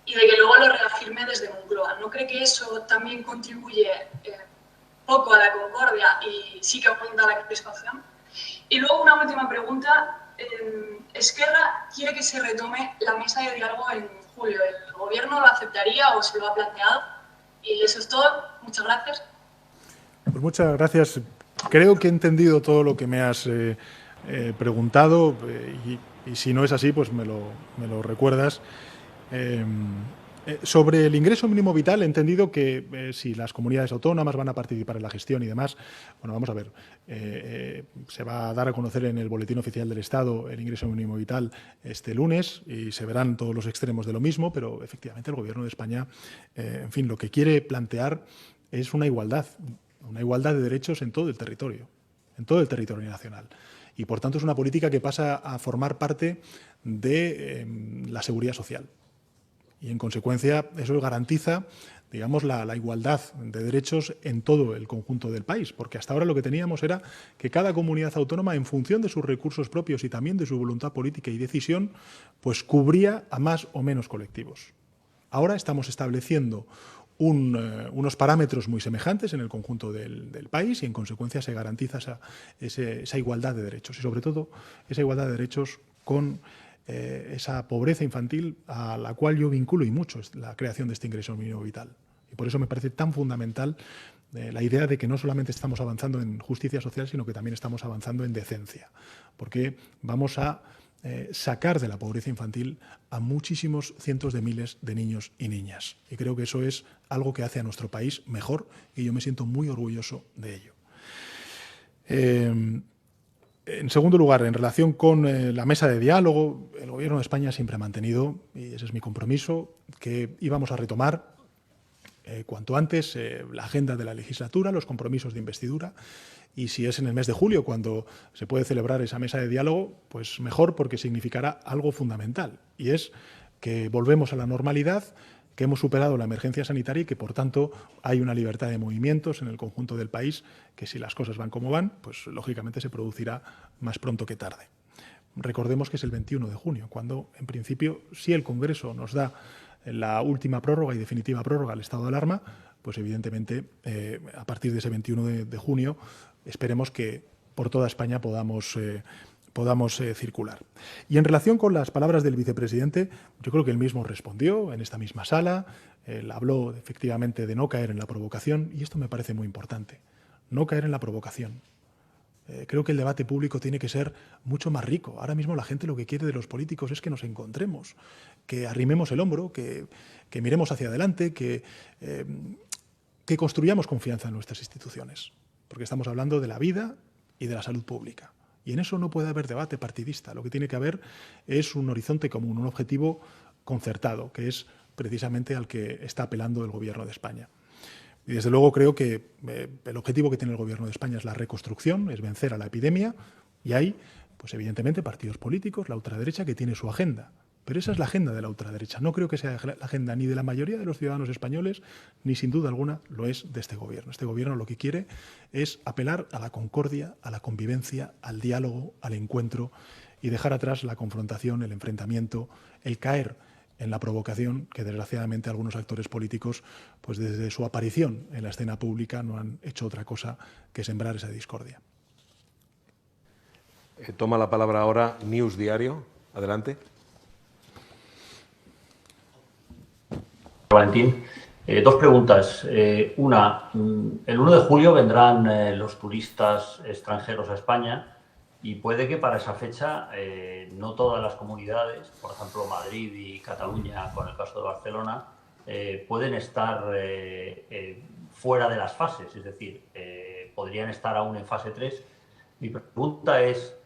y de que luego lo reafirme desde Moncloa. ¿No cree que eso también contribuye poco a la concordia y sí que aumenta la crispación? Y luego una última pregunta. Esquerra quiere que se retome la mesa de diálogo en julio. ¿El Gobierno lo aceptaría o se lo ha planteado? Y eso es todo. Muchas gracias. Pues muchas gracias. Creo que he entendido todo lo que me has preguntado y si no es así, pues me lo recuerdas. Sobre el ingreso mínimo vital, he entendido que si las comunidades autónomas van a participar en la gestión y demás, bueno, vamos a ver, se va a dar a conocer en el Boletín Oficial del Estado el ingreso mínimo vital este lunes y se verán todos los extremos de lo mismo, pero efectivamente el Gobierno de España, en fin, lo que quiere plantear es una igualdad de derechos en todo el territorio nacional. Y, por tanto, es una política que pasa a formar parte de la seguridad social. Y, en consecuencia, eso garantiza, digamos, la igualdad de derechos en todo el conjunto del país, porque hasta ahora lo que teníamos era que cada comunidad autónoma, en función de sus recursos propios y también de su voluntad política y decisión, pues cubría a más o menos colectivos. Ahora estamos estableciendo unos parámetros muy semejantes en el conjunto del país y, en consecuencia, se garantiza esa igualdad de derechos y, sobre todo, esa igualdad de derechos con esa pobreza infantil a la cual yo vinculo y mucho la creación de este ingreso mínimo vital. Y por eso me parece tan fundamental la idea de que no solamente estamos avanzando en justicia social, sino que también estamos avanzando en decencia, porque vamos a sacar de la pobreza infantil a muchísimos cientos de miles de niños y niñas. Y creo que eso es algo que hace a nuestro país mejor y yo me siento muy orgulloso de ello. En segundo lugar, en relación con la mesa de diálogo, el Gobierno de España siempre ha mantenido, y ese es mi compromiso, que íbamos a retomar cuanto antes la agenda de la legislatura, los compromisos de investidura, y si es en el mes de julio cuando se puede celebrar esa mesa de diálogo, pues mejor, porque significará algo fundamental, y es que volvemos a la normalidad, que hemos superado la emergencia sanitaria y que, por tanto, hay una libertad de movimientos en el conjunto del país que, si las cosas van como van, pues lógicamente se producirá más pronto que tarde. recordemos que es el 21 de junio, cuando, en principio, si el Congreso nos da la última prórroga y definitiva prórroga al estado de alarma, pues evidentemente, a partir de ese 21 de junio, esperemos que por toda España podamos circular. Y en relación con las palabras del vicepresidente, yo creo que él mismo respondió en esta misma sala. Él habló efectivamente de no caer en la provocación, y esto me parece muy importante, no caer en la provocación. Creo que el debate público tiene que ser mucho más rico. Ahora mismo la gente lo que quiere de los políticos es que nos encontremos, que arrimemos el hombro, que miremos hacia adelante, que construyamos confianza en nuestras instituciones, porque estamos hablando de la vida y de la salud pública. Y en eso no puede haber debate partidista. Lo que tiene que haber es un horizonte común, un objetivo concertado, que es precisamente al que está apelando el Gobierno de España. Y desde luego creo que el objetivo que tiene el Gobierno de España es la reconstrucción, es vencer a la epidemia, y hay, pues evidentemente, partidos políticos, la ultraderecha, que tiene su agenda. Pero esa es la agenda de la ultraderecha. No creo que sea la agenda ni de la mayoría de los ciudadanos españoles, ni sin duda alguna lo es de este Gobierno. Este Gobierno lo que quiere es apelar a la concordia, a la convivencia, al diálogo, al encuentro, y dejar atrás la confrontación, el enfrentamiento, el caer en la provocación que desgraciadamente algunos actores políticos, pues desde su aparición en la escena pública, no han hecho otra cosa que sembrar esa discordia. Toma la palabra ahora News Diario. Adelante. Valentín, dos preguntas. Una, el 1 de julio vendrán los turistas extranjeros a España y puede que para esa fecha no todas las comunidades, por ejemplo Madrid y Cataluña, con el caso de Barcelona, pueden estar fuera de las fases, es decir, podrían estar aún en fase 3. Mi pregunta es,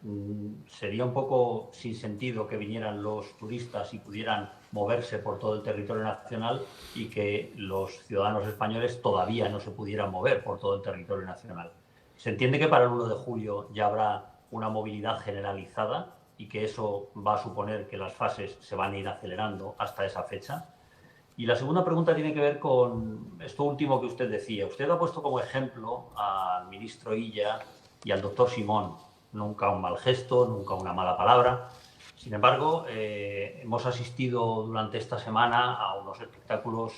¿sería un poco sin sentido que vinieran los turistas y pudieran moverse por todo el territorio nacional y que los ciudadanos españoles todavía no se pudieran mover por todo el territorio nacional? ¿Se entiende que para el 1 de julio ya habrá una movilidad generalizada y que eso va a suponer que las fases se van a ir acelerando hasta esa fecha? Y la segunda pregunta tiene que ver con esto último que usted decía. Usted ha puesto como ejemplo al ministro Illa y al doctor Simón. Nunca un mal gesto, nunca una mala palabra. Sin embargo, hemos asistido durante esta semana a unos espectáculos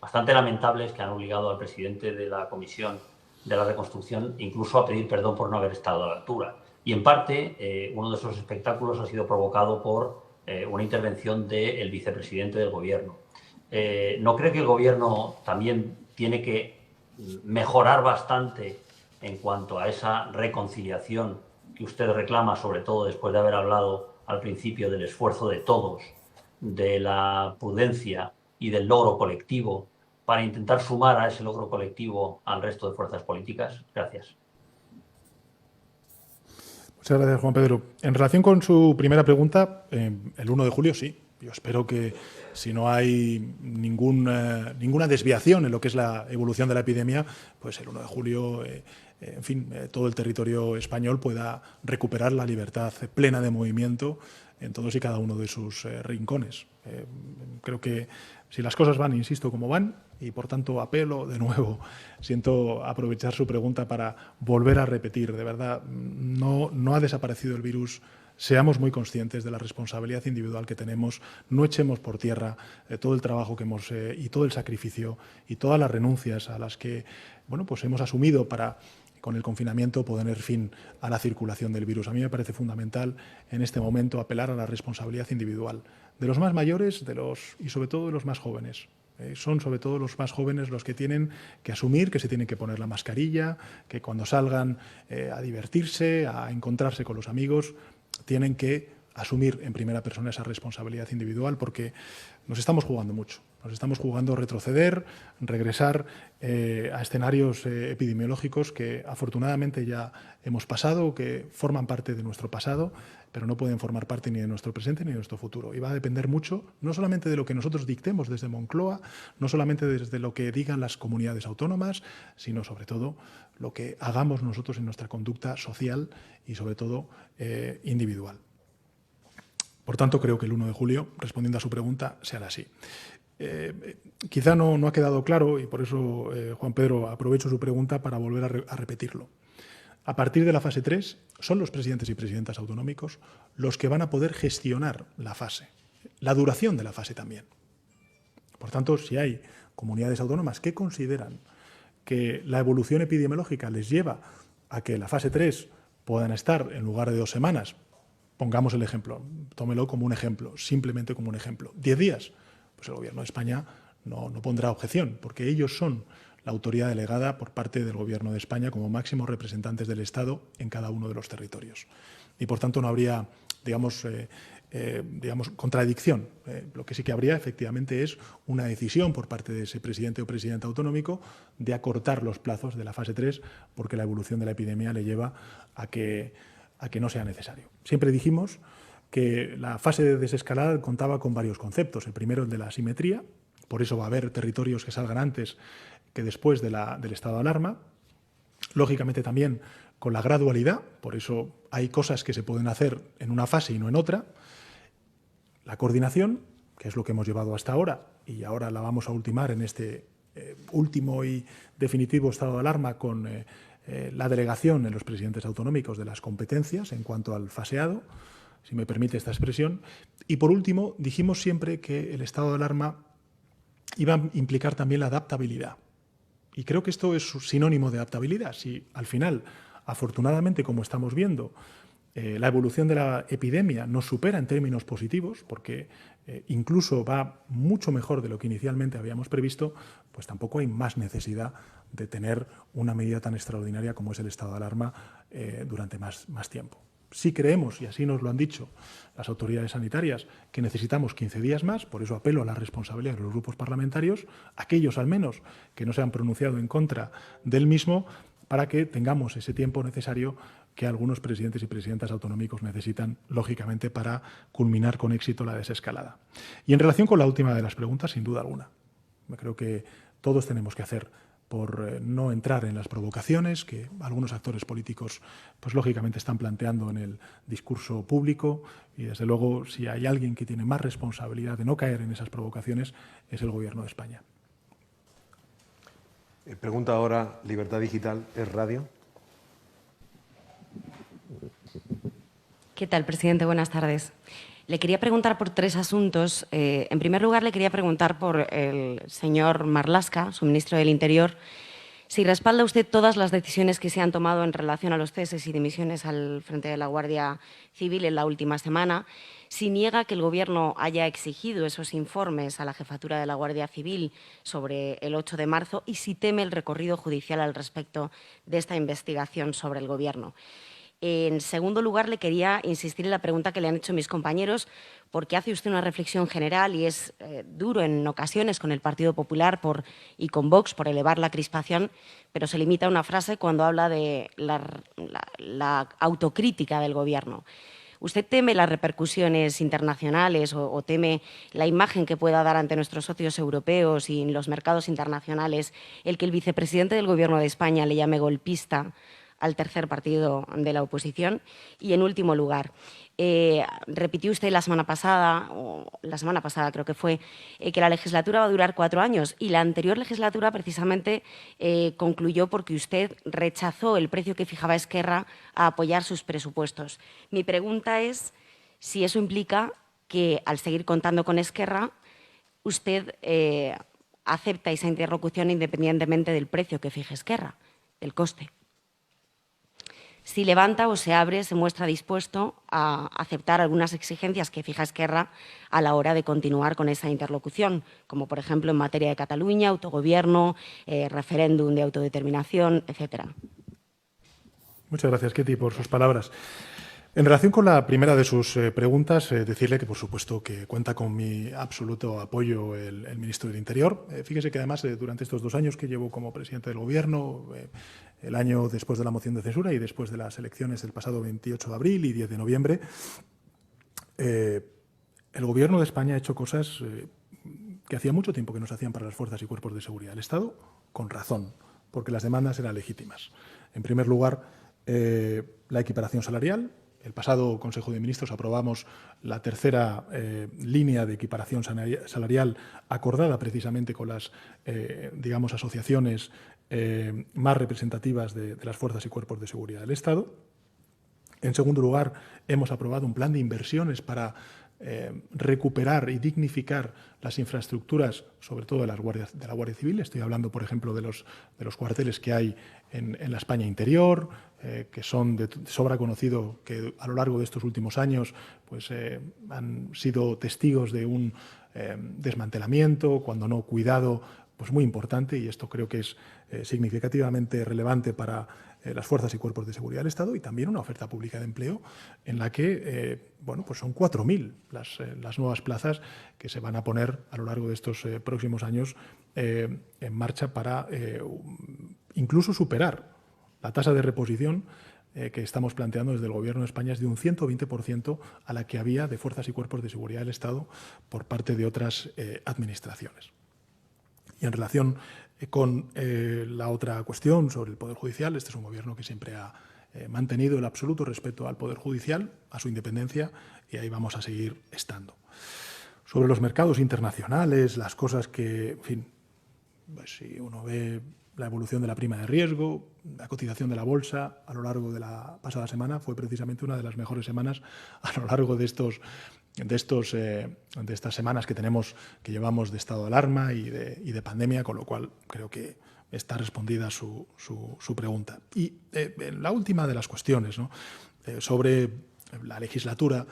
bastante lamentables que han obligado al presidente de la Comisión de la Reconstrucción incluso a pedir perdón por no haber estado a la altura. Y en parte, uno de esos espectáculos ha sido provocado por una intervención del vicepresidente del Gobierno. ¿No cree que el Gobierno también tiene que mejorar bastante en cuanto a esa reconciliación que usted reclama, sobre todo después de haber hablado al principio del esfuerzo de todos, de la prudencia y del logro colectivo, para intentar sumar a ese logro colectivo al resto de fuerzas políticas? Gracias. Muchas gracias, Juan Pedro. En relación con su primera pregunta, el 1 de julio sí. Yo espero que, si no hay ninguna desviación en lo que es la evolución de la epidemia, pues el 1 de julio, en fin, todo el territorio español pueda recuperar la libertad plena de movimiento en todos y cada uno de sus rincones. Creo que si las cosas van, insisto, como van, y por tanto apelo de nuevo, siento aprovechar su pregunta para volver a repetir, de verdad, no ha desaparecido el virus. Seamos muy conscientes de la responsabilidad individual que tenemos, no echemos por tierra todo el trabajo que hemos y todo el sacrificio y todas las renuncias a las que pues hemos asumido para, con el confinamiento, poner fin a la circulación del virus. A mí me parece fundamental en este momento apelar a la responsabilidad individual de los más mayores y sobre todo de los más jóvenes. Son sobre todo los más jóvenes los que tienen que asumir que se tienen que poner la mascarilla, que cuando salgan a divertirse, a encontrarse con los amigos, tienen que asumir en primera persona esa responsabilidad individual, porque nos estamos jugando mucho. Nos estamos jugando retroceder, regresar a escenarios epidemiológicos que afortunadamente ya hemos pasado, que forman parte de nuestro pasado, pero no pueden formar parte ni de nuestro presente ni de nuestro futuro. Y va a depender mucho, no solamente de lo que nosotros dictemos desde Moncloa, no solamente desde lo que digan las comunidades autónomas, sino sobre todo lo que hagamos nosotros en nuestra conducta social y sobre todo individual. Por tanto, creo que el 1 de julio, respondiendo a su pregunta, se hará así. Quizá no ha quedado claro, y por eso, Juan Pedro, aprovecho su pregunta para volver a repetirlo. A partir de la fase 3, son los presidentes y presidentas autonómicos los que van a poder gestionar la fase, la duración de la fase también. Por tanto, si hay comunidades autónomas que consideran que la evolución epidemiológica les lleva a que la fase 3 puedan estar en lugar de 2 semanas, pongamos el ejemplo, tómelo como un ejemplo, simplemente como un ejemplo, 10 días, pues el Gobierno de España no pondrá objeción, porque ellos son la autoridad delegada por parte del Gobierno de España como máximos representantes del Estado en cada uno de los territorios. Y, por tanto, no habría, digamos, contradicción. Lo que sí que habría, efectivamente, es una decisión por parte de ese presidente o presidenta autonómico de acortar los plazos de la fase 3 porque la evolución de la epidemia le lleva a que no sea necesario. Siempre dijimos que la fase de desescalada contaba con varios conceptos. El primero, el de la asimetría. Por eso va a haber territorios que salgan antes que después del estado de alarma. Lógicamente también con la gradualidad, por eso hay cosas que se pueden hacer en una fase y no en otra. La coordinación, que es lo que hemos llevado hasta ahora, y ahora la vamos a ultimar en este último y definitivo estado de alarma con la delegación en los presidentes autonómicos de las competencias en cuanto al faseado, si me permite esta expresión. Y por último, dijimos siempre que el estado de alarma iba a implicar también la adaptabilidad. Y creo que esto es sinónimo de adaptabilidad. Si al final, afortunadamente, como estamos viendo, la evolución de la epidemia nos supera en términos positivos, porque incluso va mucho mejor de lo que inicialmente habíamos previsto, pues tampoco hay más necesidad de tener una medida tan extraordinaria como es el estado de alarma durante más tiempo. Sí creemos, y así nos lo han dicho las autoridades sanitarias, que necesitamos 15 días más, por eso apelo a la responsabilidad de los grupos parlamentarios, aquellos al menos que no se han pronunciado en contra del mismo, para que tengamos ese tiempo necesario que algunos presidentes y presidentas autonómicos necesitan, lógicamente, para culminar con éxito la desescalada. Y en relación con la última de las preguntas, sin duda alguna, creo que todos tenemos que hacer por no entrar en las provocaciones que algunos actores políticos, pues lógicamente están planteando en el discurso público, y desde luego si hay alguien que tiene más responsabilidad de no caer en esas provocaciones es el Gobierno de España. Pregunta ahora, ¿Libertad Digital es radio? ¿Qué tal, presidente? Buenas tardes. Le quería preguntar por 3 asuntos. En primer lugar, le quería preguntar por el señor Marlaska, su ministro del Interior, si respalda usted todas las decisiones que se han tomado en relación a los ceses y dimisiones al frente de la Guardia Civil en la última semana, si niega que el Gobierno haya exigido esos informes a la jefatura de la Guardia Civil sobre el 8 de marzo y si teme el recorrido judicial al respecto de esta investigación sobre el Gobierno. En segundo lugar, le quería insistir en la pregunta que le han hecho mis compañeros, porque hace usted una reflexión general y es duro en ocasiones con el Partido Popular y con Vox por elevar la crispación, pero se limita a una frase cuando habla de la autocrítica del Gobierno. ¿Usted teme las repercusiones internacionales o teme la imagen que pueda dar ante nuestros socios europeos y en los mercados internacionales el que el vicepresidente del Gobierno de España le llame golpista al tercer partido de la oposición? Y, en último lugar, repitió usted la semana pasada creo que fue, que la legislatura va a durar 4 años y la anterior legislatura precisamente concluyó porque usted rechazó el precio que fijaba Esquerra a apoyar sus presupuestos. Mi pregunta es si eso implica que, al seguir contando con Esquerra, usted acepta esa interlocución independientemente del precio que fije Esquerra, del coste. Si levanta o se abre, se muestra dispuesto a aceptar algunas exigencias que fija Esquerra a la hora de continuar con esa interlocución, como por ejemplo en materia de Cataluña, autogobierno, referéndum de autodeterminación, etcétera. Muchas gracias, Ketty, por sus palabras. En relación con la primera de sus preguntas, decirle que, por supuesto, que cuenta con mi absoluto apoyo el ministro del Interior. Fíjese que, además, durante estos 2 años que llevo como presidente del Gobierno, el año después de la moción de censura y después de las elecciones del pasado 28 de abril y 10 de noviembre, el Gobierno de España ha hecho cosas que hacía mucho tiempo que no se hacían para las fuerzas y cuerpos de seguridad del Estado, con razón, porque las demandas eran legítimas. En primer lugar, la equiparación salarial, el pasado Consejo de Ministros aprobamos la tercera línea de equiparación salarial acordada precisamente con las, digamos, asociaciones más representativas de las fuerzas y cuerpos de seguridad del Estado. En segundo lugar, hemos aprobado un plan de inversiones para recuperar y dignificar las infraestructuras, sobre todo de la Guardia Civil. Estoy hablando, por ejemplo, de los cuarteles que hay en la España interior, que son de sobra conocido que a lo largo de estos últimos años pues, han sido testigos de un desmantelamiento, cuando no cuidado, pues muy importante, y esto creo que es significativamente relevante para las fuerzas y cuerpos de seguridad del Estado, y también una oferta pública de empleo en la que bueno, pues son 4.000 las nuevas plazas que se van a poner a lo largo de estos próximos años en marcha para incluso superar la tasa de reposición que estamos planteando desde el Gobierno de España, es de un 120% a la que había de fuerzas y cuerpos de seguridad del Estado por parte de otras administraciones. Y en relación con la otra cuestión sobre el Poder Judicial, este es un Gobierno que siempre ha mantenido el absoluto respeto al Poder Judicial, a su independencia, y ahí vamos a seguir estando. Sobre los mercados internacionales, las cosas que, en fin, pues si uno ve la evolución de la prima de riesgo, la cotización de la bolsa a lo largo de la pasada semana fue precisamente una de las mejores semanas a lo largo de estas semanas que llevamos de estado de alarma y de pandemia, con lo cual creo que está respondida su pregunta. Y la última de las cuestiones, ¿no? Sobre la legislatura,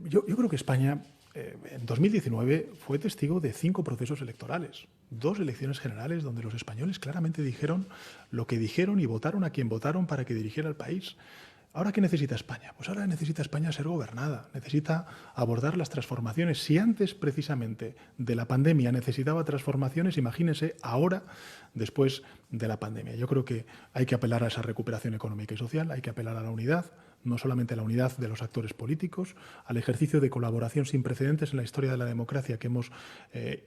yo creo que España en 2019 fue testigo de 5 procesos electorales, 2 elecciones generales donde los españoles claramente dijeron lo que dijeron y votaron a quien votaron para que dirigiera el país. ¿Ahora qué necesita España? Pues ahora necesita España ser gobernada, necesita abordar las transformaciones. Si antes, precisamente, de la pandemia necesitaba transformaciones, imagínense ahora, después de la pandemia. Yo creo que hay que apelar a esa recuperación económica y social, hay que apelar a la unidad, no solamente a la unidad de los actores políticos, al ejercicio de colaboración sin precedentes en la historia de la democracia que hemos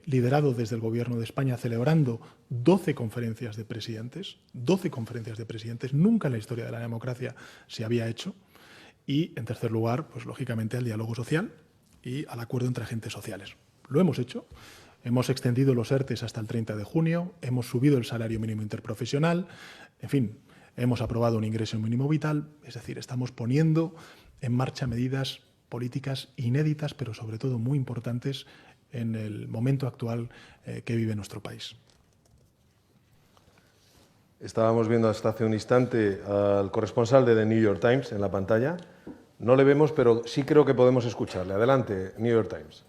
liderado desde el Gobierno de España, celebrando 12 conferencias de presidentes, nunca en la historia de la democracia se había hecho, y, en tercer lugar, pues lógicamente al diálogo social y al acuerdo entre agentes sociales. Lo hemos hecho. Hemos extendido los ERTEs hasta el 30 de junio, hemos subido el salario mínimo interprofesional, en fin, hemos aprobado un ingreso mínimo vital, es decir, estamos poniendo en marcha medidas políticas inéditas, pero sobre todo muy importantes en el momento actual que vive nuestro país. Estábamos viendo hasta hace un instante al corresponsal de The New York Times en la pantalla. No le vemos, pero sí creo que podemos escucharle. Adelante, New York Times.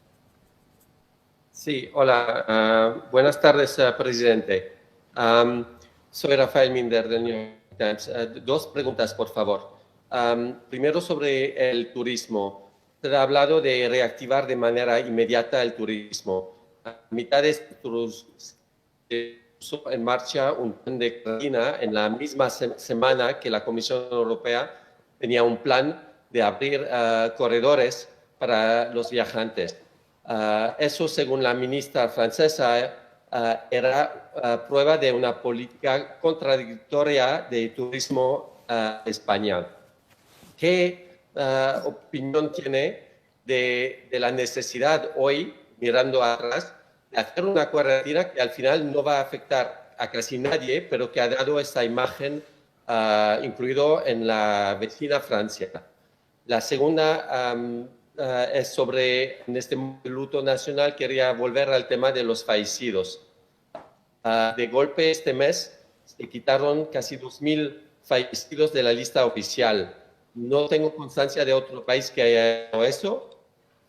Sí, hola. Buenas tardes, presidente. Soy Rafael Minder del New York Times. 2 preguntas, por favor. Primero, sobre el turismo. Se ha hablado de reactivar de manera inmediata el turismo. A mitad de puso en marcha un plan de Catalina en la misma semana que la Comisión Europea tenía un plan de abrir corredores para los viajantes. Eso, según la ministra francesa, era prueba de una política contradictoria de turismo español. ¿Qué opinión tiene de la necesidad hoy, mirando atrás, de hacer una cuarentena que al final no va a afectar a casi nadie, pero que ha dado esa imagen, incluido en la vecina Francia? La segunda es sobre, en este luto nacional, quería volver al tema de los fallecidos. De golpe, este mes se quitaron casi 2.000 fallecidos de la lista oficial. No tengo constancia de otro país que haya hecho eso,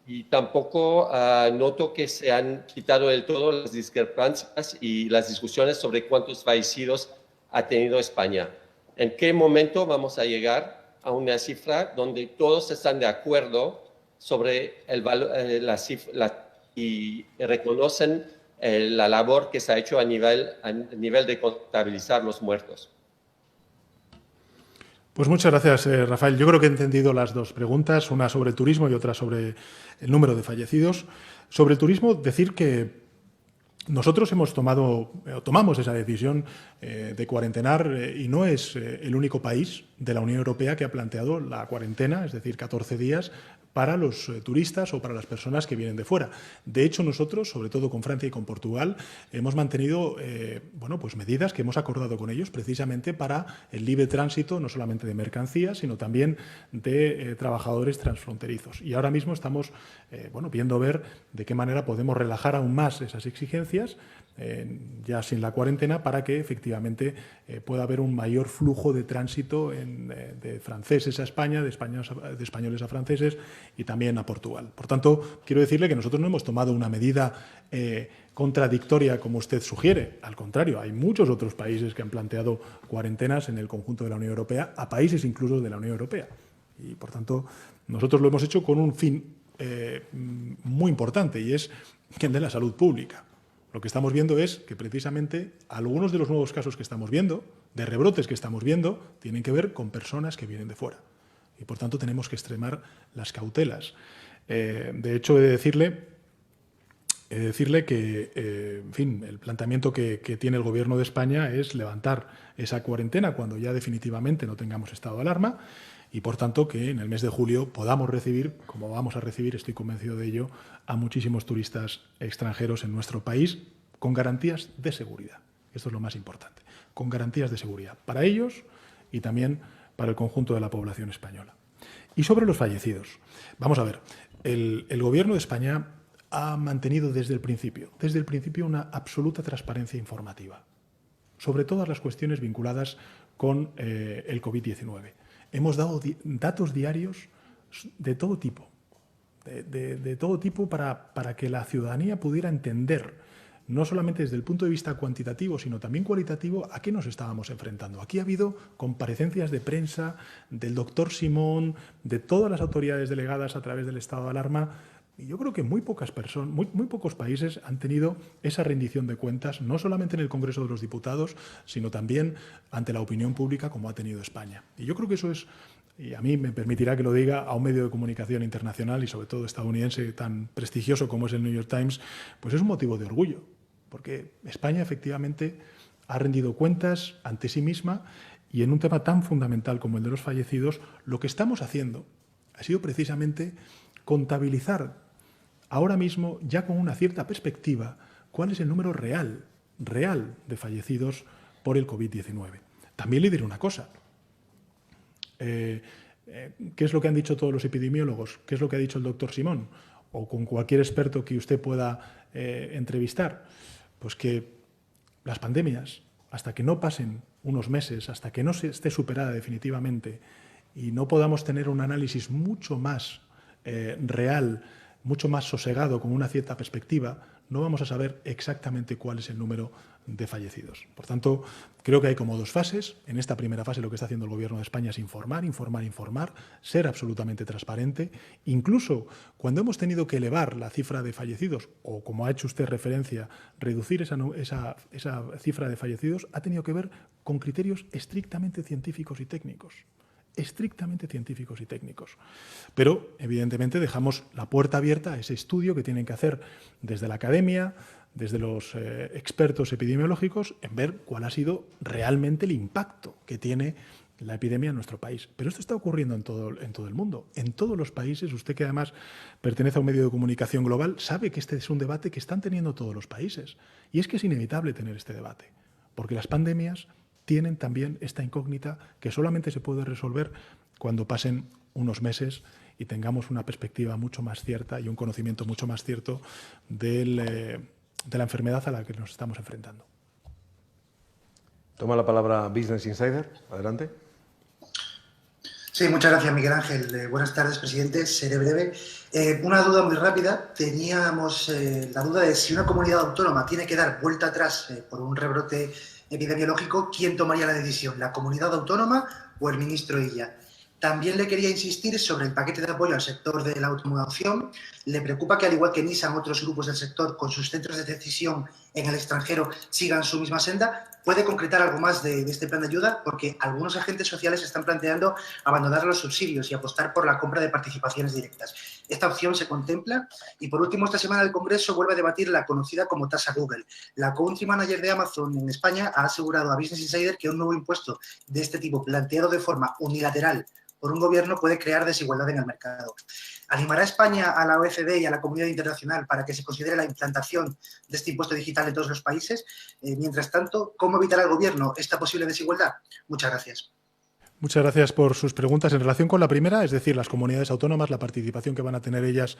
y tampoco noto que se han quitado del todo las discrepancias y las discusiones sobre cuántos fallecidos ha tenido España. ¿En qué momento vamos a llegar a una cifra donde todos están de acuerdo sobre el valor, la cifra, y reconocen la labor que se ha hecho a nivel de contabilizar los muertos? Pues muchas gracias, Rafael. Yo creo que he entendido las 2 preguntas, una sobre el turismo y otra sobre el número de fallecidos. Sobre el turismo, decir que nosotros tomamos esa decisión de cuarentenar y no es el único país de la Unión Europea que ha planteado la cuarentena, es decir, 14 días para los turistas o para las personas que vienen de fuera. De hecho, nosotros, sobre todo con Francia y con Portugal, hemos mantenido pues medidas que hemos acordado con ellos precisamente para el libre tránsito, no solamente de mercancías, sino también de trabajadores transfronterizos. Y ahora mismo estamos viendo ver de qué manera podemos relajar aún más esas exigencias, ya sin la cuarentena, para que efectivamente pueda haber un mayor flujo de tránsito de franceses a España, de españoles a franceses y también a Portugal. Por tanto, quiero decirle que nosotros no hemos tomado una medida contradictoria como usted sugiere. Al contrario, hay muchos otros países que han planteado cuarentenas en el conjunto de la Unión Europea, a países incluso de la Unión Europea. Y, por tanto, nosotros lo hemos hecho con un fin muy importante, y es el de la salud pública. Lo que estamos viendo es que precisamente algunos de los nuevos casos que estamos viendo, de rebrotes que estamos viendo, tienen que ver con personas que vienen de fuera. Y, por tanto, tenemos que extremar las cautelas. De hecho, he de decirle que, el planteamiento que tiene el Gobierno de España es levantar esa cuarentena cuando ya definitivamente no tengamos estado de alarma y, por tanto, que en el mes de julio podamos recibir, como vamos a recibir, estoy convencido de ello, a muchísimos turistas extranjeros en nuestro país con garantías de seguridad. Esto es lo más importante, con garantías de seguridad para ellos y también para el conjunto de la población española. Y sobre los fallecidos, vamos a ver, el Gobierno de España ha mantenido desde el principio una absoluta transparencia informativa sobre todas las cuestiones vinculadas con el COVID-19. Hemos dado datos diarios de todo tipo, de todo tipo para que la ciudadanía pudiera entender, no solamente desde el punto de vista cuantitativo, sino también cualitativo, a qué nos estábamos enfrentando. Aquí ha habido comparecencias de prensa del doctor Simón, de todas las autoridades delegadas a través del estado de alarma, y yo creo que muy pocos países han tenido esa rendición de cuentas, no solamente en el Congreso de los Diputados, sino también ante la opinión pública como ha tenido España. Y yo creo que eso es, y a mí me permitirá que lo diga, a un medio de comunicación internacional y sobre todo estadounidense tan prestigioso como es el New York Times, pues es un motivo de orgullo, porque España efectivamente ha rendido cuentas ante sí misma y en un tema tan fundamental como el de los fallecidos, lo que estamos haciendo ha sido precisamente contabilizar ahora mismo, ya con una cierta perspectiva, cuál es el número real de fallecidos por el COVID-19. También le diré una cosa. ¿Qué es lo que han dicho todos los epidemiólogos? ¿Qué es lo que ha dicho el doctor Simón? O con cualquier experto que usted pueda entrevistar. Pues que las pandemias, hasta que no pasen unos meses, hasta que no esté superada definitivamente y no podamos tener un análisis mucho más real, mucho más sosegado, con una cierta perspectiva, no vamos a saber exactamente cuál es el número de fallecidos. Por tanto, creo que hay como dos fases. En esta primera fase lo que está haciendo el Gobierno de España es informar, ser absolutamente transparente. Incluso cuando hemos tenido que elevar la cifra de fallecidos, o como ha hecho usted referencia, reducir esa cifra de fallecidos, ha tenido que ver con criterios estrictamente científicos y técnicos. Pero, evidentemente, dejamos la puerta abierta a ese estudio que tienen que hacer desde la academia, desde los expertos epidemiológicos, en ver cuál ha sido realmente el impacto que tiene la epidemia en nuestro país. Pero esto está ocurriendo en todo el mundo, en todos los países. Usted, que además pertenece a un medio de comunicación global, sabe que este es un debate que están teniendo todos los países. Y es que es inevitable tener este debate, porque las pandemias tienen también esta incógnita que solamente se puede resolver cuando pasen unos meses y tengamos una perspectiva mucho más cierta y un conocimiento mucho más cierto de la enfermedad a la que nos estamos enfrentando. Toma la palabra Business Insider. Adelante. Sí, muchas gracias, Miguel Ángel. Buenas tardes, presidente. Seré breve. Una duda muy rápida. Teníamos la duda de si una comunidad autónoma tiene que dar vuelta atrás por un rebrote epidemiológico, ¿quién tomaría la decisión? ¿La comunidad autónoma o el ministro Illa? También le quería insistir sobre el paquete de apoyo al sector de la automoción. ¿Le preocupa que, al igual que Nissan, otros grupos del sector con sus centros de decisión en el extranjero sigan su misma senda? ¿Puede concretar algo más de este plan de ayuda? Porque algunos agentes sociales están planteando abandonar los subsidios y apostar por la compra de participaciones directas. ¿Esta opción se contempla? Y por último, esta semana el Congreso vuelve a debatir la conocida como tasa Google. La country manager de Amazon en España ha asegurado a Business Insider que un nuevo impuesto de este tipo, planteado de forma unilateral por un gobierno, puede crear desigualdad en el mercado. ¿Animará España a la OECD y a la comunidad internacional para que se considere la implantación de este impuesto digital en todos los países? Mientras tanto, ¿cómo evitará el gobierno esta posible desigualdad? Muchas gracias. Muchas gracias por sus preguntas. En relación con la primera, es decir, las comunidades autónomas, la participación que van a tener ellas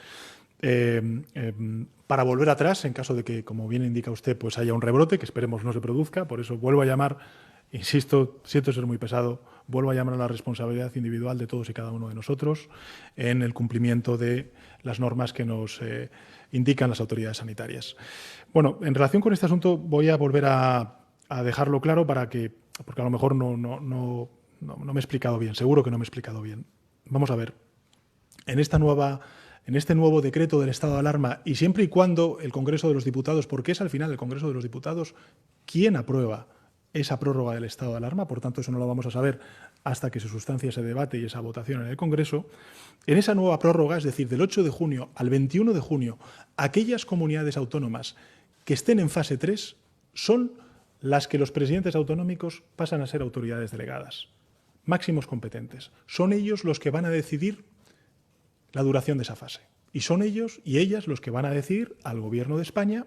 para volver atrás en caso de que, como bien indica usted, pues haya un rebrote, que esperemos no se produzca. Por eso vuelvo a llamar, insisto, siento ser muy pesado, vuelvo a llamar a la responsabilidad individual de todos y cada uno de nosotros en el cumplimiento de las normas que nos indican las autoridades sanitarias. Bueno, en relación con este asunto voy a volver a dejarlo claro porque a lo mejor no me he explicado bien, seguro que no me he explicado bien. Vamos a ver, en este nuevo decreto del estado de alarma, y siempre y cuando el Congreso de los Diputados, porque es al final el Congreso de los Diputados quien aprueba esa prórroga del estado de alarma, por tanto eso no lo vamos a saber hasta que se sustancie ese debate y esa votación en el Congreso, en esa nueva prórroga, es decir, del 8 de junio al 21 de junio, aquellas comunidades autónomas que estén en fase 3 son las que los presidentes autonómicos pasan a ser autoridades delegadas, máximos competentes. Son ellos los que van a decidir la duración de esa fase. Y son ellos y ellas los que van a decidir al Gobierno de España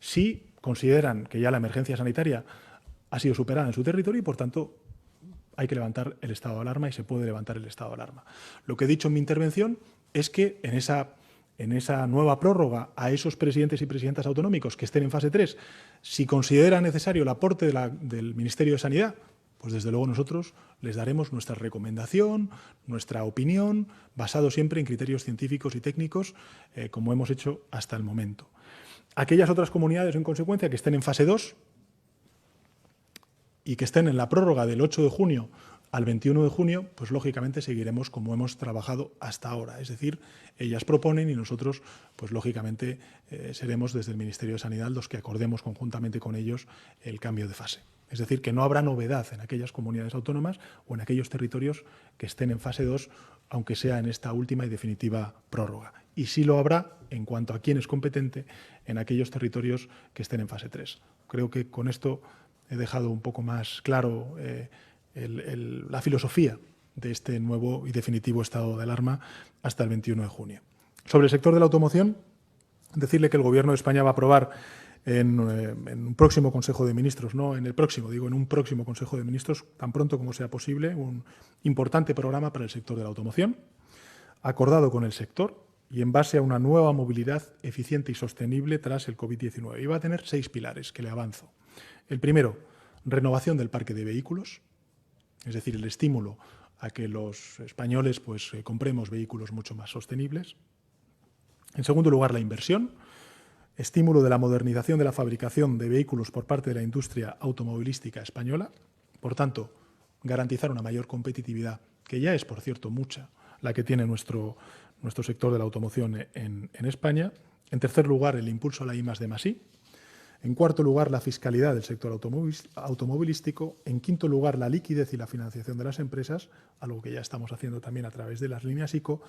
si consideran que ya la emergencia sanitaria ha sido superada en su territorio y, por tanto, hay que levantar el estado de alarma y se puede levantar el estado de alarma. Lo que he dicho en mi intervención es que en esa nueva prórroga a esos presidentes y presidentas autonómicos que estén en fase 3, si considera necesario el aporte del Ministerio de Sanidad, pues desde luego nosotros les daremos nuestra recomendación, nuestra opinión, basado siempre en criterios científicos y técnicos, como hemos hecho hasta el momento. Aquellas otras comunidades, en consecuencia, que estén en fase 2 y que estén en la prórroga del 8 de junio al 21 de junio, pues lógicamente seguiremos como hemos trabajado hasta ahora. Es decir, ellas proponen y nosotros, pues lógicamente, seremos desde el Ministerio de Sanidad los que acordemos conjuntamente con ellos el cambio de fase. Es decir, que no habrá novedad en aquellas comunidades autónomas o en aquellos territorios que estén en fase 2, aunque sea en esta última y definitiva prórroga. Y sí lo habrá, en cuanto a quién es competente, en aquellos territorios que estén en fase 3. Creo que con esto he dejado un poco más claro la filosofía de este nuevo y definitivo estado de alarma hasta el 21 de junio. Sobre el sector de la automoción, decirle que el Gobierno de España va a aprobar en un próximo Consejo de Ministros, no en el próximo, digo en un próximo Consejo de Ministros, tan pronto como sea posible, un importante programa para el sector de la automoción, acordado con el sector y en base a una nueva movilidad eficiente y sostenible tras el COVID-19. Y va a tener 6 pilares que le avanzo. El primero, renovación del parque de vehículos, es decir, el estímulo a que los españoles compremos vehículos mucho más sostenibles. En segundo lugar, la inversión, estímulo de la modernización de la fabricación de vehículos por parte de la industria automovilística española. Por tanto, garantizar una mayor competitividad, que ya es, por cierto, mucha la que tiene nuestro sector de la automoción en España. En tercer lugar, el impulso a la I+D+I. En cuarto lugar, la fiscalidad del sector automovilístico. En quinto lugar, la liquidez y la financiación de las empresas, algo que ya estamos haciendo también a través de las líneas ICO.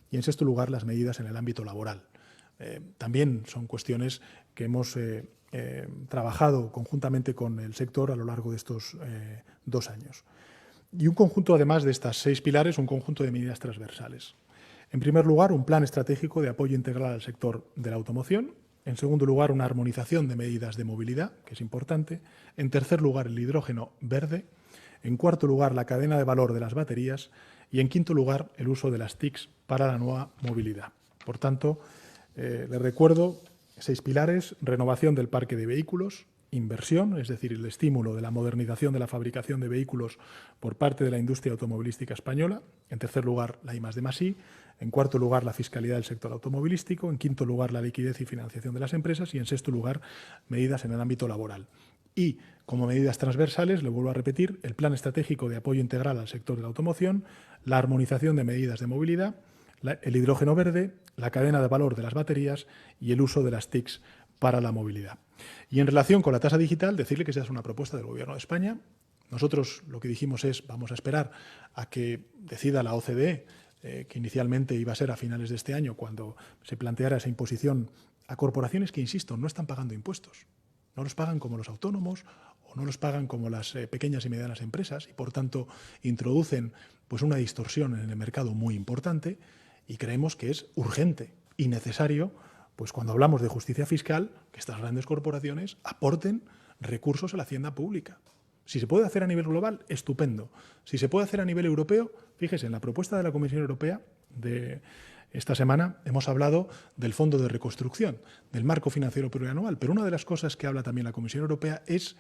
Y en sexto lugar, las medidas en el ámbito laboral. También son cuestiones que hemos trabajado conjuntamente con el sector a lo largo de estos 2 años. Y un conjunto, además de estas 6 pilares, un conjunto de medidas transversales. En primer lugar, un plan estratégico de apoyo integral al sector de la automoción. En segundo lugar, una armonización de medidas de movilidad, que es importante. En tercer lugar, el hidrógeno verde. En cuarto lugar, la cadena de valor de las baterías. Y en quinto lugar, el uso de las TICs para la nueva movilidad. Por tanto, les recuerdo 6 pilares: renovación del parque de vehículos, inversión, es decir, el estímulo de la modernización de la fabricación de vehículos por parte de la industria automovilística española. En tercer lugar, la I+D+I. En cuarto lugar, la fiscalidad del sector automovilístico. En quinto lugar, la liquidez y financiación de las empresas. Y en sexto lugar, medidas en el ámbito laboral. Y, como medidas transversales, le vuelvo a repetir, el plan estratégico de apoyo integral al sector de la automoción, la armonización de medidas de movilidad, el hidrógeno verde, la cadena de valor de las baterías y el uso de las TICs para la movilidad. Y en relación con la tasa digital, decirle que esa es una propuesta del Gobierno de España. Nosotros lo que dijimos es, vamos a esperar a que decida la OCDE que inicialmente iba a ser a finales de este año, cuando se planteara esa imposición a corporaciones que, insisto, no están pagando impuestos. No los pagan como los autónomos o no los pagan como las pequeñas y medianas empresas y, por tanto, introducen pues, una distorsión en el mercado muy importante y creemos que es urgente y necesario, pues cuando hablamos de justicia fiscal, que estas grandes corporaciones aporten recursos a la hacienda pública. Si se puede hacer a nivel global, estupendo. Si se puede hacer a nivel europeo, fíjese, en la propuesta de la Comisión Europea de esta semana hemos hablado del Fondo de Reconstrucción, del marco financiero plurianual, pero una de las cosas que habla también la Comisión Europea es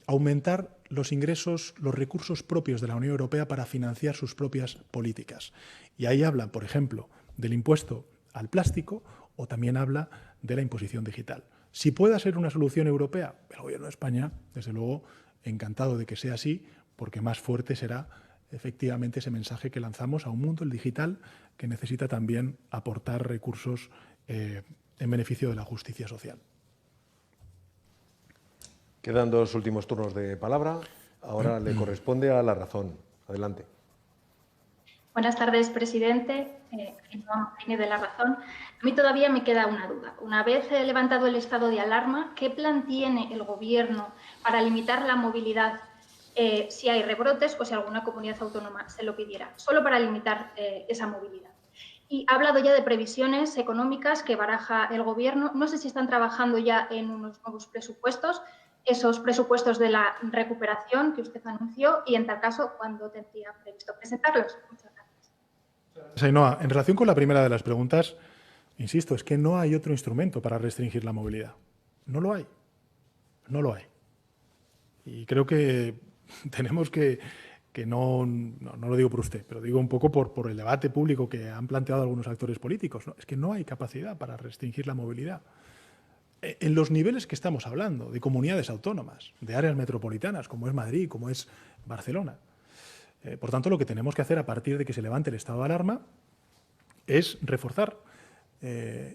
aumentar los ingresos, los recursos propios de la Unión Europea para financiar sus propias políticas. Y ahí habla, por ejemplo, del impuesto al plástico o también habla de la imposición digital. Si puede ser una solución europea, el Gobierno de España, desde luego, encantado de que sea así, porque más fuerte será efectivamente ese mensaje que lanzamos a un mundo, el digital, que necesita también aportar recursos en beneficio de la justicia social. Quedan 2 últimos turnos de palabra. Ahora le corresponde a La Razón. Adelante. Buenas tardes, presidente. Martínez de La Razón. A mí todavía me queda una duda. Una vez levantado el estado de alarma, ¿qué plan tiene el Gobierno para limitar la movilidad si hay rebrotes o si alguna comunidad autónoma se lo pidiera? Solo para limitar esa movilidad. Y ha hablado ya de previsiones económicas que baraja el Gobierno. No sé si están trabajando ya en unos nuevos presupuestos, esos presupuestos de la recuperación que usted anunció y, en tal caso, ¿cuándo tendría previsto presentarlos? Muchas gracias. Ainhoa, en relación con la primera de las preguntas, insisto, es que no hay otro instrumento para restringir la movilidad. No lo hay. No lo hay. Y creo que tenemos que no lo digo por usted, pero digo un poco por el debate público que han planteado algunos actores políticos. ¿No? Es que no hay capacidad para restringir la movilidad. En los niveles que estamos hablando, de comunidades autónomas, de áreas metropolitanas, como es Madrid, como es Barcelona. Por tanto, lo que tenemos que hacer a partir de que se levante el estado de alarma es reforzar,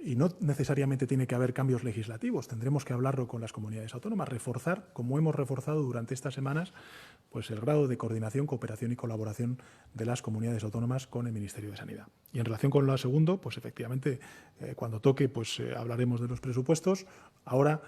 y no necesariamente tiene que haber cambios legislativos, tendremos que hablarlo con las comunidades autónomas, reforzar, como hemos reforzado durante estas semanas, pues el grado de coordinación, cooperación y colaboración de las comunidades autónomas con el Ministerio de Sanidad. Y en relación con lo segundo, pues efectivamente, cuando toque, pues hablaremos de los presupuestos. Ahora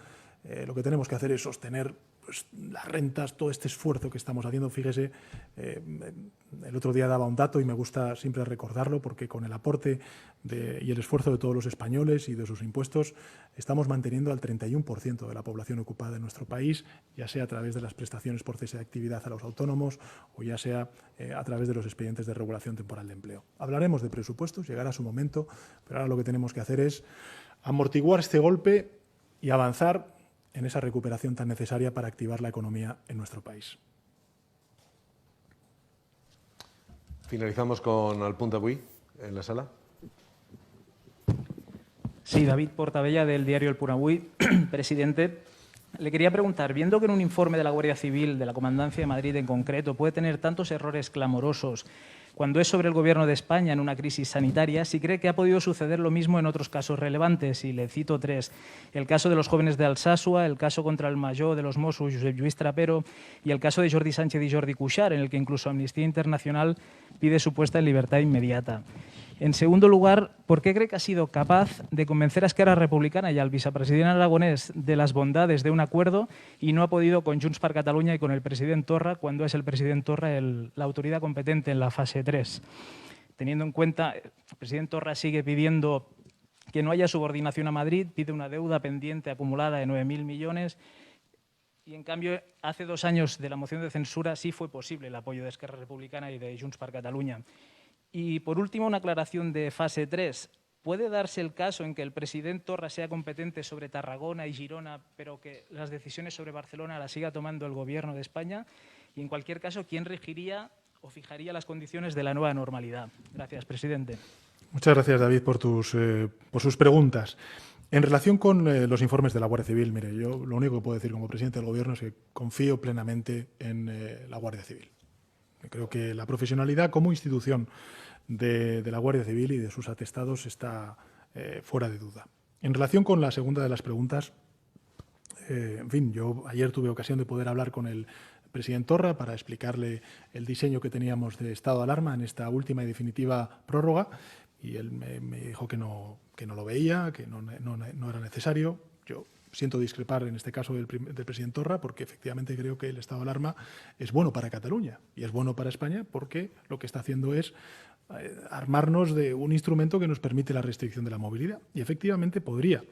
lo que tenemos que hacer es sostener pues, las rentas, todo este esfuerzo que estamos haciendo. Fíjese, el otro día daba un dato y me gusta siempre recordarlo porque con el aporte y el esfuerzo de todos los españoles y de sus impuestos estamos manteniendo al 31% de la población ocupada en nuestro país, ya sea a través de las prestaciones por cese de actividad a los autónomos o ya sea a través de los expedientes de regulación temporal de empleo. Hablaremos de presupuestos, llegará su momento, pero ahora lo que tenemos que hacer es amortiguar este golpe y avanzar en esa recuperación tan necesaria para activar la economía en nuestro país. Finalizamos con Alpunt Avui, en la sala. Sí, David Portabella, del diario El Punt Avui. Presidente, le quería preguntar, viendo que en un informe de la Guardia Civil, de la Comandancia de Madrid en concreto, puede tener tantos errores clamorosos cuando es sobre el Gobierno de España en una crisis sanitaria, si cree que ha podido suceder lo mismo en otros casos relevantes, y le cito 3. El caso de los jóvenes de Alsasua, el caso contra el mayor de los Mossos, Josep Lluís Trapero, y el caso de Jordi Sánchez y Jordi Cuixart, en el que incluso Amnistía Internacional pide su puesta en libertad inmediata. En segundo lugar, ¿por qué cree que ha sido capaz de convencer a Esquerra Republicana y al vicepresidente aragonés de las bondades de un acuerdo y no ha podido con Junts per Catalunya y con el presidente Torra, cuando es el presidente Torra la autoridad competente en la fase 3? Teniendo en cuenta, el presidente Torra sigue pidiendo que no haya subordinación a Madrid, pide una deuda pendiente acumulada de 9.000 millones y, en cambio, hace 2 años de la moción de censura sí fue posible el apoyo de Esquerra Republicana y de Junts per Catalunya. Y, por último, una aclaración de fase 3. ¿Puede darse el caso en que el presidente Torra sea competente sobre Tarragona y Girona, pero que las decisiones sobre Barcelona las siga tomando el Gobierno de España? Y, en cualquier caso, ¿quién regiría o fijaría las condiciones de la nueva normalidad? Gracias, presidente. Muchas gracias, David, por sus preguntas. En relación con los informes de la Guardia Civil, mire, yo lo único que puedo decir como presidente del Gobierno es que confío plenamente en la Guardia Civil. Creo que la profesionalidad como institución de la Guardia Civil y de sus atestados está fuera de duda. En relación con la segunda de las preguntas, en fin, yo ayer tuve ocasión de poder hablar con el presidente Torra para explicarle el diseño que teníamos de estado de alarma en esta última y definitiva prórroga, y él me dijo que no lo veía, que no era necesario. Yo siento discrepar en este caso del presidente Torra, porque efectivamente creo que el estado de alarma es bueno para Cataluña y es bueno para España, porque lo que está haciendo es armarnos de un instrumento que nos permite la restricción de la movilidad. Y efectivamente podría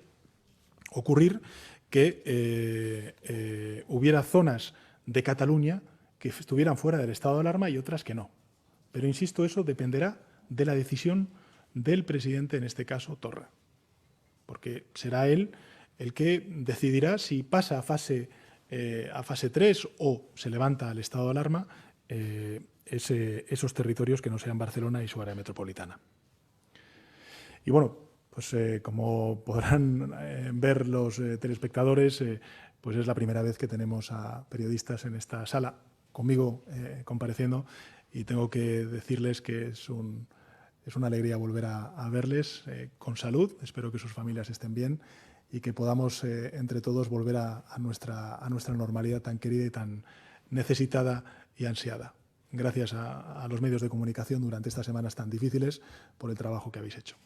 ocurrir que hubiera zonas de Cataluña que estuvieran fuera del estado de alarma y otras que no. Pero, insisto, eso dependerá de la decisión del presidente, en este caso Torra, porque será él el que decidirá si pasa a fase 3 o se levanta al estado de alarma esos territorios que no sean Barcelona y su área metropolitana. Y bueno, pues como podrán ver los telespectadores, pues es la primera vez que tenemos a periodistas en esta sala, conmigo compareciendo, y tengo que decirles que es una alegría volver a verles con salud. Espero que sus familias estén bien y que podamos entre todos volver a nuestra normalidad tan querida y tan necesitada y ansiada. Gracias a los medios de comunicación durante estas semanas tan difíciles por el trabajo que habéis hecho.